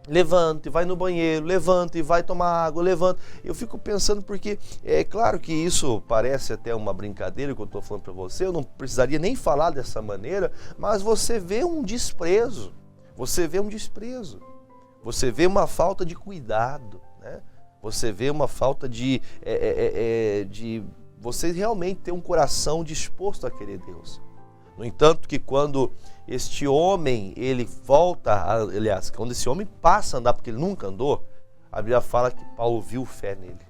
levanta e vai no banheiro, levanta e vai tomar água, levanta. Eu fico pensando porque, é claro que isso parece até uma brincadeira que eu estou falando para você, eu não precisaria nem falar dessa maneira, mas você vê um desprezo, você vê uma falta de cuidado, né? Você vê uma falta de você realmente ter um coração disposto a querer Deus. No entanto, que quando este homem, ele volta, aliás, quando esse homem passa a andar, porque ele nunca andou, a Bíblia fala que Paulo viu fé nele.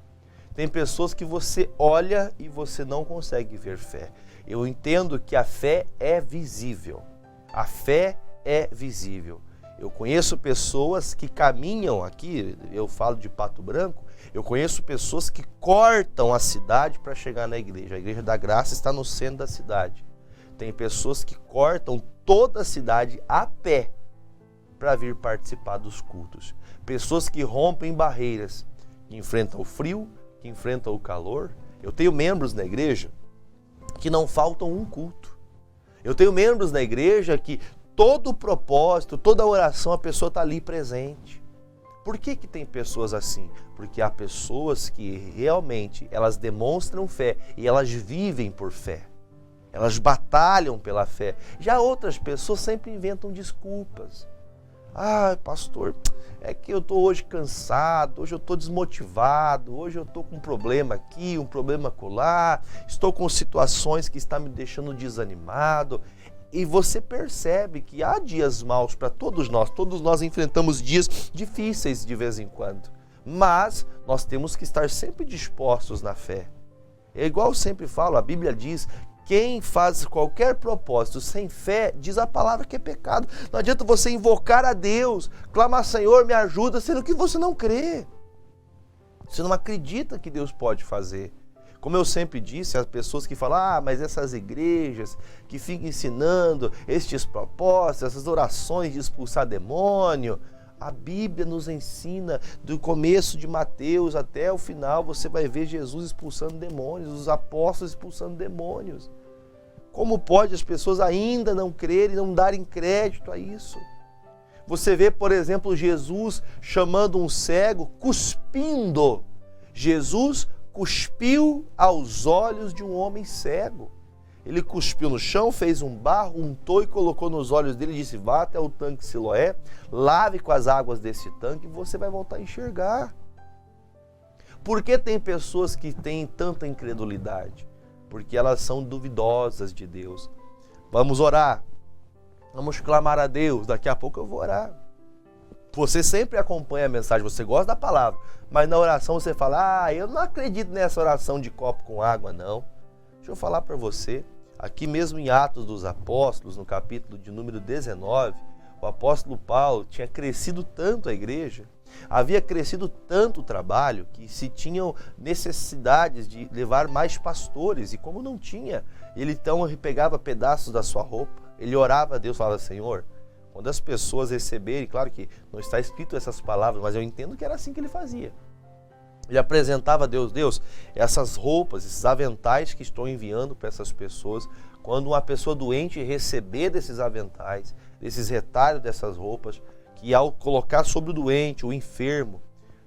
Tem pessoas que você olha e você não consegue ver fé. Eu entendo que a fé é visível. A fé é visível. Eu conheço pessoas que caminham aqui, eu falo de Pato Branco, eu conheço pessoas que cortam a cidade para chegar na igreja. A Igreja da Graça está no centro da cidade. Tem pessoas que cortam toda a cidade a pé para vir participar dos cultos. Pessoas que rompem barreiras, que enfrentam o frio, que enfrentam o calor. Eu tenho membros na igreja que não faltam um culto. Eu tenho membros na igreja que todo o propósito, toda a oração, a pessoa está ali presente. Por que tem pessoas assim? Porque há pessoas que realmente elas demonstram fé e elas vivem por fé. Elas batalham pela fé. Já outras pessoas sempre inventam desculpas. Ah, pastor, é que eu estou hoje cansado, hoje eu estou desmotivado, hoje eu estou com um problema aqui, um problema acolá, estou com situações que estão me deixando desanimado. E você percebe que há dias maus para todos nós enfrentamos dias difíceis de vez em quando, mas nós temos que estar sempre dispostos na fé. É igual eu sempre falo, a Bíblia diz, quem faz qualquer propósito sem fé, diz a palavra que é pecado. Não adianta você invocar a Deus, clamar, Senhor, me ajuda, sendo que você não crê. Você não acredita que Deus pode fazer. Como eu sempre disse, as pessoas que falam, mas essas igrejas que ficam ensinando estes propósitos, essas orações de expulsar demônio, a Bíblia nos ensina, do começo de Mateus até o final, você vai ver Jesus expulsando demônios, os apóstolos expulsando demônios. Como pode as pessoas ainda não crerem, não darem crédito a isso? Você vê, por exemplo, Jesus chamando um cego, cuspindo. Jesus cuspiu aos olhos de um homem cego. Ele cuspiu no chão, fez um barro, untou e colocou nos olhos dele e disse, vá até o tanque Siloé, lave com as águas desse tanque e você vai voltar a enxergar. Por que tem pessoas que têm tanta incredulidade? Porque elas são duvidosas de Deus. Vamos orar, vamos clamar a Deus, daqui a pouco eu vou orar. Você sempre acompanha a mensagem, você gosta da palavra, mas na oração você fala, eu não acredito nessa oração de copo com água, não. Deixa eu falar para você, aqui mesmo em Atos dos Apóstolos, no capítulo de número 19, o apóstolo Paulo tinha crescido tanto a igreja, havia crescido tanto o trabalho, que se tinham necessidades de levar mais pastores, e como não tinha, ele então pegava pedaços da sua roupa, ele orava a Deus, falava, Senhor, quando as pessoas receberem, claro que não está escrito essas palavras, mas eu entendo que era assim que ele fazia. Ele apresentava a Deus, Deus, essas roupas, esses aventais que estou enviando para essas pessoas, quando uma pessoa doente receber desses aventais, desses retalhos dessas roupas, que ao colocar sobre o doente, o enfermo,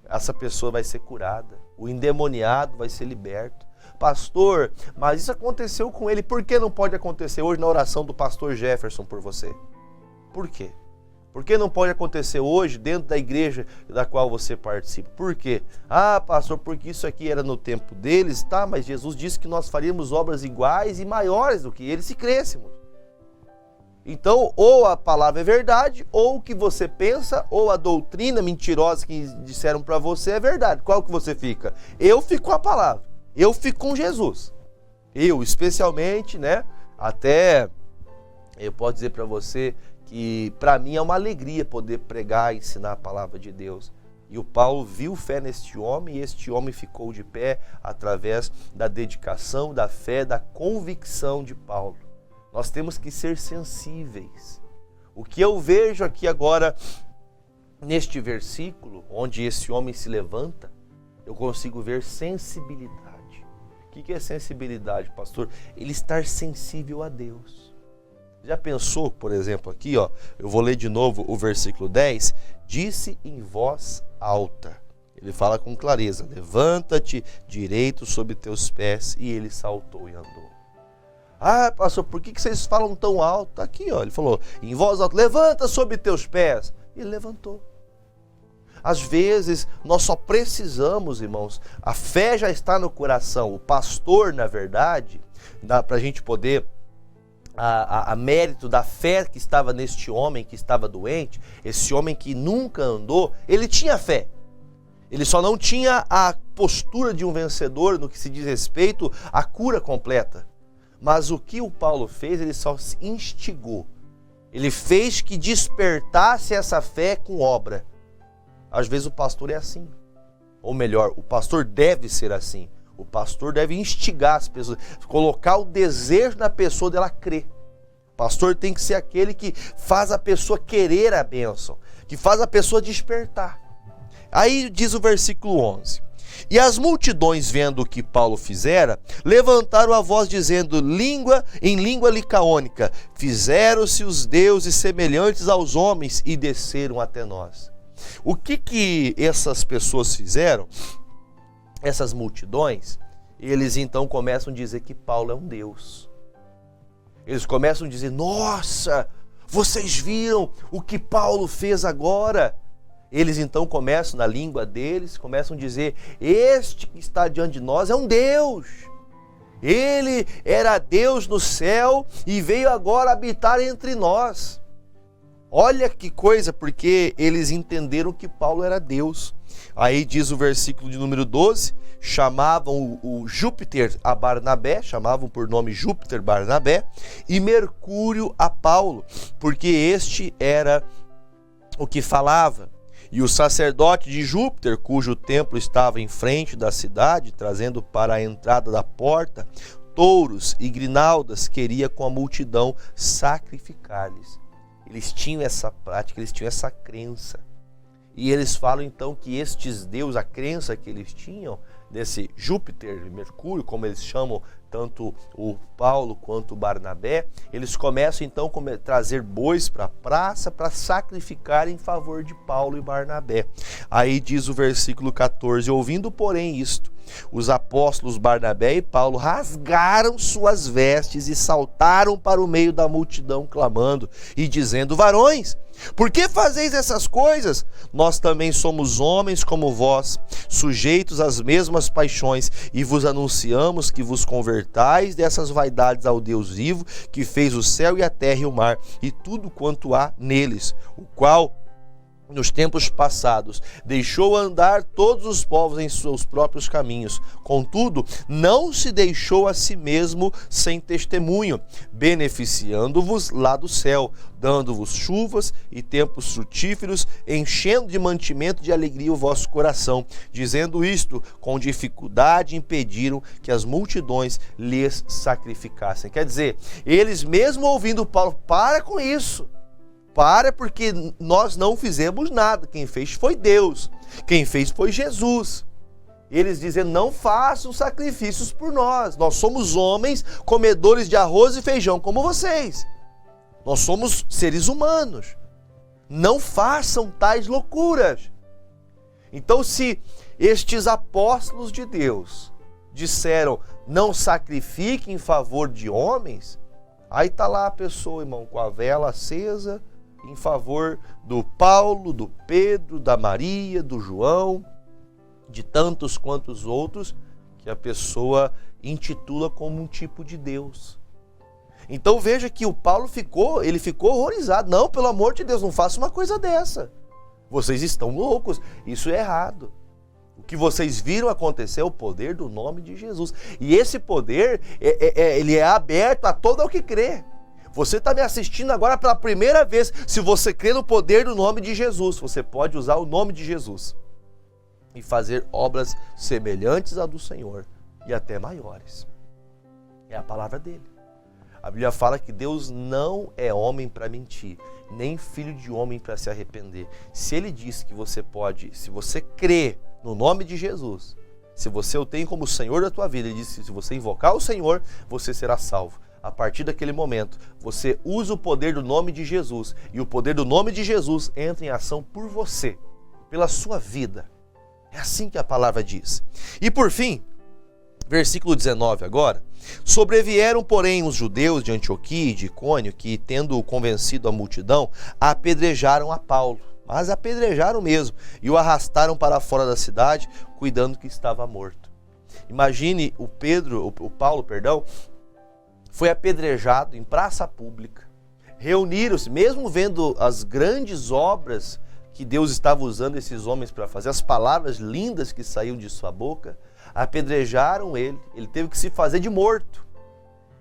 essa pessoa vai ser curada, o endemoniado vai ser liberto. Pastor, mas isso aconteceu com ele, por que não pode acontecer hoje na oração do pastor Jefferson por você? Por quê? Por que não pode acontecer hoje dentro da igreja da qual você participa? Por quê? Pastor, porque isso aqui era no tempo deles, tá? Mas Jesus disse que nós faríamos obras iguais e maiores do que eles se crescêssemos. Então, ou a palavra é verdade, ou o que você pensa, ou a doutrina mentirosa que disseram para você é verdade. Qual que você fica? Eu fico com a palavra. Eu fico com Jesus. Eu, especialmente, né? Até Eu posso dizer para você que para mim é uma alegria poder pregar e ensinar a palavra de Deus. E o Paulo viu fé neste homem e este homem ficou de pé através da dedicação, da fé, da convicção de Paulo. Nós temos que ser sensíveis. O que eu vejo aqui agora neste versículo, onde esse homem se levanta, eu consigo ver sensibilidade. O que é sensibilidade, pastor? Ele estar sensível a Deus. Já pensou, por exemplo, aqui, ó, eu vou ler de novo o versículo 10, disse em voz alta. Ele fala com clareza, levanta-te direito sobre teus pés, e ele saltou e andou. Ah, pastor, por que vocês falam tão alto? Tá aqui, ó, ele falou, em voz alta, levanta sobre teus pés. E ele levantou. Às vezes, nós só precisamos, irmãos, a fé já está no coração. O pastor, na verdade, para a gente poder, a mérito da fé que estava neste homem que estava doente, esse homem que nunca andou, ele tinha fé. Ele só não tinha a postura de um vencedor no que se diz respeito à cura completa. Mas o que o Paulo fez, ele só se instigou. Ele fez que despertasse essa fé com obra. Às vezes o pastor é assim. Ou melhor, o pastor deve ser assim. O pastor deve instigar as pessoas, colocar o desejo na pessoa dela crer. O pastor tem que ser aquele que faz a pessoa querer a bênção, que faz a pessoa despertar. Aí diz o versículo 11. E as multidões, vendo o que Paulo fizera, levantaram a voz dizendo em língua licaônica, fizeram-se os deuses semelhantes aos homens e desceram até nós. O que essas pessoas fizeram? Essas multidões, eles então começam a dizer que Paulo é um Deus. Eles começam a dizer, nossa, vocês viram o que Paulo fez agora? Eles então começam, na língua deles, começam a dizer, este que está diante de nós é um Deus. Ele era Deus no céu e veio agora habitar entre nós. Olha que coisa, porque eles entenderam que Paulo era Deus. Aí diz o versículo de número 12, chamavam o Júpiter a Barnabé, chamavam por nome Júpiter Barnabé, e Mercúrio a Paulo, porque este era o que falava. E o sacerdote de Júpiter, cujo templo estava em frente da cidade, trazendo para a entrada da porta touros e grinaldas, queria com a multidão sacrificar-lhes. Eles tinham essa prática, eles tinham essa crença. E eles falam então que estes deuses, a crença que eles tinham, desse Júpiter e Mercúrio, como eles chamam tanto o Paulo quanto o Barnabé, eles começam então a trazer bois para a praça para sacrificar em favor de Paulo e Barnabé. Aí diz o versículo 14, ouvindo porém isto, os apóstolos Barnabé e Paulo rasgaram suas vestes e saltaram para o meio da multidão clamando e dizendo, varões, por que fazeis essas coisas? Nós também somos homens como vós, sujeitos às mesmas paixões, e vos anunciamos que vos convertais dessas vaidades ao Deus vivo, que fez o céu e a terra e o mar, e tudo quanto há neles, o qual, nos tempos passados, deixou andar todos os povos em seus próprios caminhos. Contudo, não se deixou a si mesmo sem testemunho, beneficiando-vos lá do céu, dando-vos chuvas e tempos frutíferos, enchendo de mantimento de alegria o vosso coração. Dizendo isto, com dificuldade impediram que as multidões lhes sacrificassem. Quer dizer, eles mesmo ouvindo Paulo, para com isso. Para, porque nós não fizemos nada. Quem fez foi Deus. Quem fez foi Jesus. Eles dizem, não façam sacrifícios por nós. Nós somos homens comedores de arroz e feijão como vocês. Nós somos seres humanos. Não façam tais loucuras. Então, se estes apóstolos de Deus disseram, não sacrifiquem em favor de homens, aí está lá a pessoa, irmão, com a vela acesa, em favor do Paulo, do Pedro, da Maria, do João, de tantos quantos outros, que a pessoa intitula como um tipo de Deus. Então veja que o Paulo ficou horrorizado. Não, pelo amor de Deus, não faça uma coisa dessa. Vocês estão loucos, isso é errado. O que vocês viram acontecer é o poder do nome de Jesus. E esse poder, ele é aberto a todo o que crê. Você está me assistindo agora pela primeira vez. Se você crê no poder do nome de Jesus, você pode usar o nome de Jesus e fazer obras semelhantes à do Senhor e até maiores. É a palavra dele. A Bíblia fala que Deus não é homem para mentir, nem filho de homem para se arrepender. Se ele disse que você pode, se você crê no nome de Jesus, se você o tem como Senhor da tua vida, ele disse que se você invocar o Senhor, você será salvo. A partir daquele momento, você usa o poder do nome de Jesus e o poder do nome de Jesus entra em ação por você, pela sua vida. É assim que a palavra diz. E por fim, versículo 19 agora. Sobrevieram, porém, os judeus de Antioquia e de Icônio, que, tendo convencido a multidão, apedrejaram a Paulo. Mas apedrejaram mesmo e o arrastaram para fora da cidade, cuidando que estava morto. Imagine o Paulo, foi apedrejado em praça pública. Reuniram-se, mesmo vendo as grandes obras que Deus estava usando esses homens para fazer, as palavras lindas que saíam de sua boca, apedrejaram ele teve que se fazer de morto.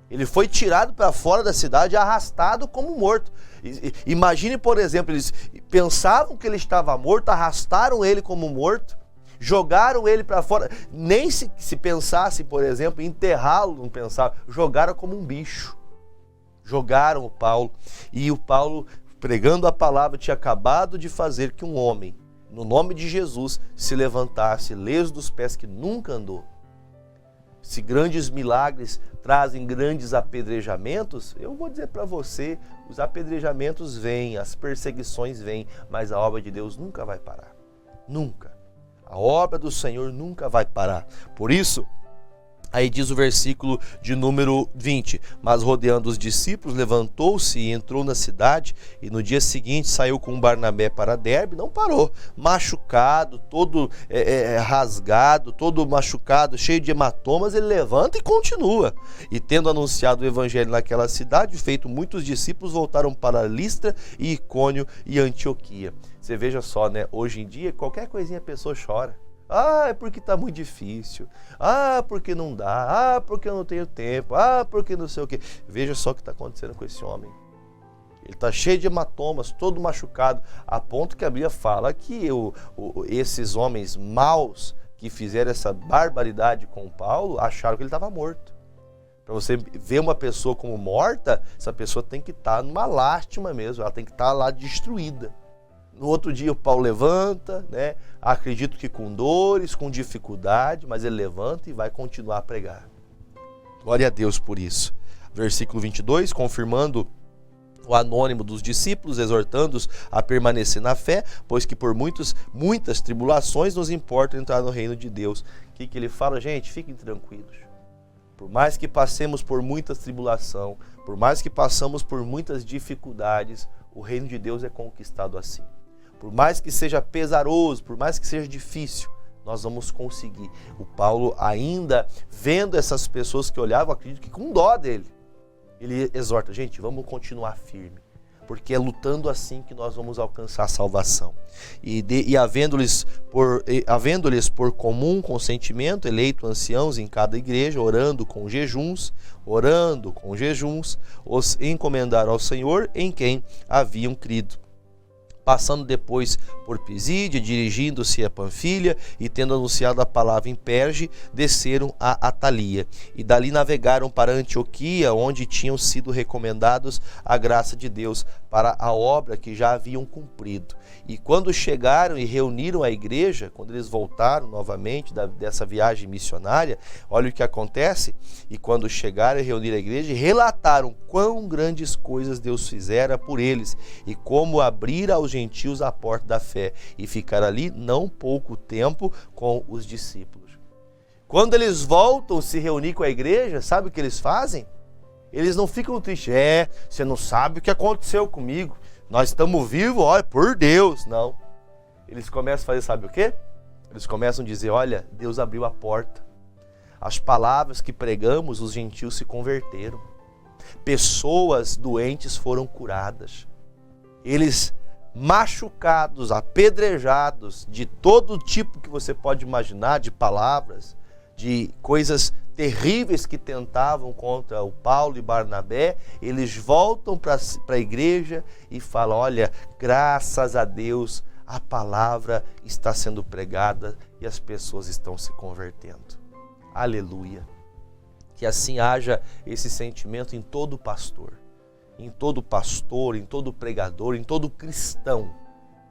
Ele foi tirado para fora da cidade, arrastado como morto. Imagine, por exemplo, eles pensavam que ele estava morto, arrastaram ele como morto, jogaram ele para fora. Nem se pensasse, por exemplo, em enterrá-lo, não pensavam, jogaram como um bicho. Jogaram o Paulo. E o Paulo, pregando a palavra, tinha acabado de fazer que um homem, no nome de Jesus, se levantasse, leso dos pés, que nunca andou. Se grandes milagres trazem grandes apedrejamentos, eu vou dizer para você, os apedrejamentos vêm, as perseguições vêm, mas a obra de Deus nunca vai parar. Nunca. A obra do Senhor nunca vai parar. Por isso, aí diz o versículo de número 20, mas rodeando os discípulos, levantou-se e entrou na cidade, e no dia seguinte saiu com Barnabé para Derbe, não parou, machucado, todo rasgado, todo machucado, cheio de hematomas, ele levanta e continua. E tendo anunciado o evangelho naquela cidade, feito muitos discípulos, voltaram para Listra e Icônio e Antioquia. Você veja só, né? Hoje em dia, qualquer coisinha a pessoa chora. Ah, é porque está muito difícil. Ah, porque não dá. Ah, porque eu não tenho tempo. Ah, porque não sei o quê. Veja só o que está acontecendo com esse homem. Ele está cheio de hematomas, todo machucado, a ponto que a Bíblia fala que esses homens maus que fizeram essa barbaridade com Paulo acharam que ele estava morto. Para você ver uma pessoa como morta, essa pessoa tem que estar numa lástima mesmo, ela tem que estar lá destruída. No outro dia o Paulo levanta, né? Acredito que com dores, com dificuldade, mas ele levanta e vai continuar a pregar. Glória a Deus por isso. Versículo 22, confirmando o anônimo dos discípulos, exortando-os a permanecer na fé, pois que por muitas tribulações nos importa entrar no reino de Deus. O que ele fala? Gente, fiquem tranquilos. Por mais que passemos por muita tribulação, por mais que passamos por muitas dificuldades, o reino de Deus é conquistado assim. Por mais que seja pesaroso, por mais que seja difícil, nós vamos conseguir. O Paulo, ainda vendo essas pessoas que olhavam, acredito que com dó dele, ele exorta, gente, vamos continuar firme, porque é lutando assim que nós vamos alcançar a salvação. E havendo-lhes por comum consentimento, eleito anciãos em cada igreja, orando com jejuns, os encomendaram ao Senhor em quem haviam crido. Passando depois por Pisídia, dirigindo-se a Panfilha e tendo anunciado a palavra em Perge, desceram a Atalia. E dali navegaram para Antioquia, onde tinham sido recomendados a graça de Deus para a obra que já haviam cumprido. E quando chegaram e reuniram a igreja, quando eles voltaram novamente dessa viagem missionária, olha o que acontece. E quando chegaram e reuniram a igreja, relataram quão grandes coisas Deus fizera por eles e como abrira aos gentios a porta da fé, e ficar ali não pouco tempo com os discípulos. Quando eles voltam a se reunir com a igreja, sabe o que eles fazem? Eles não ficam tristes. Você não sabe o que aconteceu comigo. Nós estamos vivos, olha, por Deus. Não. Eles começam a fazer, sabe o quê? Eles começam a dizer, olha, Deus abriu a porta. As palavras que pregamos, os gentios se converteram. Pessoas doentes foram curadas. Eles machucados, apedrejados, de todo tipo que você pode imaginar, de palavras, de coisas terríveis que tentavam contra o Paulo e Barnabé, eles voltam para a igreja e falam: olha, graças a Deus, a palavra está sendo pregada e as pessoas estão se convertendo. Aleluia! Que assim haja esse sentimento em todo pastor, em todo pregador, em todo cristão,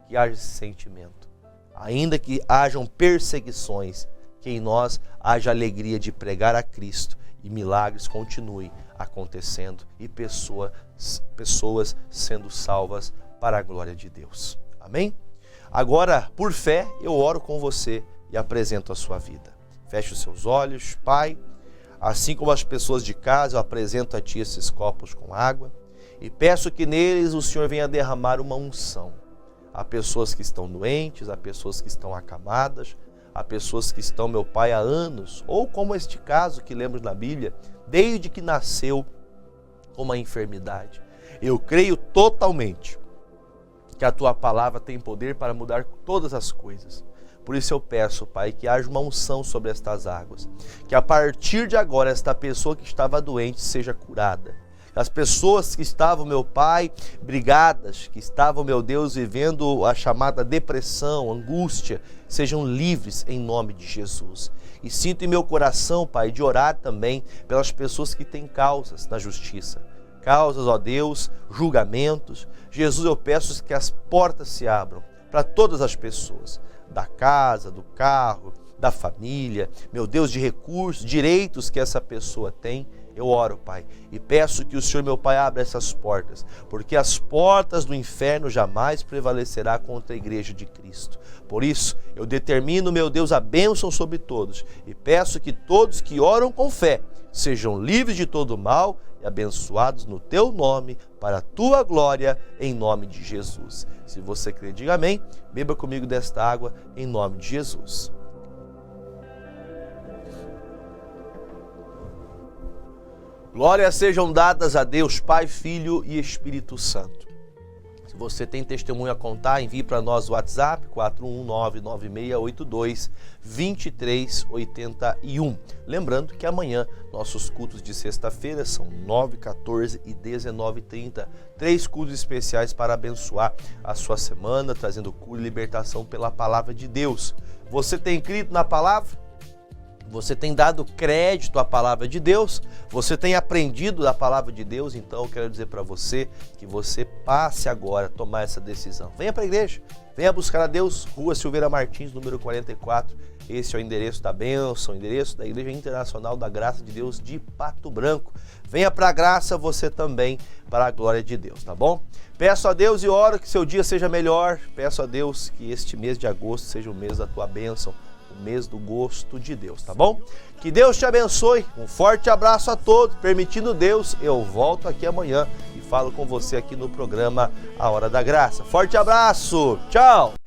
que haja esse sentimento. Ainda que hajam perseguições, que em nós haja alegria de pregar a Cristo e milagres continuem acontecendo e pessoas sendo salvas para a glória de Deus. Amém? Agora, por fé, eu oro com você e apresento a sua vida. Feche os seus olhos, Pai. Assim como as pessoas de casa, eu apresento a Ti esses copos com água e peço que neles o Senhor venha derramar uma unção. Há pessoas que estão doentes, há pessoas que estão acamadas, há pessoas que estão, meu Pai, há anos, ou como este caso que lemos na Bíblia, desde que nasceu com uma enfermidade. Eu creio totalmente que a Tua palavra tem poder para mudar todas as coisas. Por isso eu peço, Pai, que haja uma unção sobre estas águas. Que a partir de agora esta pessoa que estava doente seja curada. As pessoas que estavam, meu Pai, brigadas, que estavam, meu Deus, vivendo a chamada depressão, angústia, sejam livres em nome de Jesus. E sinto em meu coração, Pai, de orar também pelas pessoas que têm causas na justiça. Causas, ó Deus, julgamentos. Jesus, eu peço que as portas se abram para todas as pessoas, da casa, do carro, da família, meu Deus, de recursos, direitos que essa pessoa tem. Eu oro, Pai, e peço que o Senhor, meu Pai, abra essas portas, porque as portas do inferno jamais prevalecerá contra a igreja de Cristo. Por isso, eu determino, meu Deus, a bênção sobre todos e peço que todos que oram com fé sejam livres de todo mal e abençoados no Teu nome, para a Tua glória, em nome de Jesus. Se você crê, diga amém. Beba comigo desta água, em nome de Jesus. Glórias sejam dadas a Deus, Pai, Filho e Espírito Santo. Se você tem testemunho a contar, envie para nós o WhatsApp 41996822381. Lembrando que amanhã nossos cultos de sexta-feira são 9, 14 e 19h30. 3 cultos especiais para abençoar a sua semana, trazendo cura e libertação pela palavra de Deus. Você tem crido na palavra? Você tem dado crédito à palavra de Deus? Você tem aprendido da palavra de Deus? Então eu quero dizer para você que você passe agora a tomar essa decisão. Venha para a igreja, venha buscar a Deus, Rua Silveira Martins, número 44. Esse é o endereço da bênção, o endereço da Igreja Internacional da Graça de Deus de Pato Branco. Venha para a graça você também, para a glória de Deus, tá bom? Peço a Deus e oro que seu dia seja melhor. Peço a Deus que este mês de agosto seja o mês da tua bênção, o mês do gosto de Deus, tá bom? Que Deus te abençoe, um forte abraço a todos, permitindo Deus, eu volto aqui amanhã e falo com você aqui no programa A Hora da Graça. Forte abraço, tchau!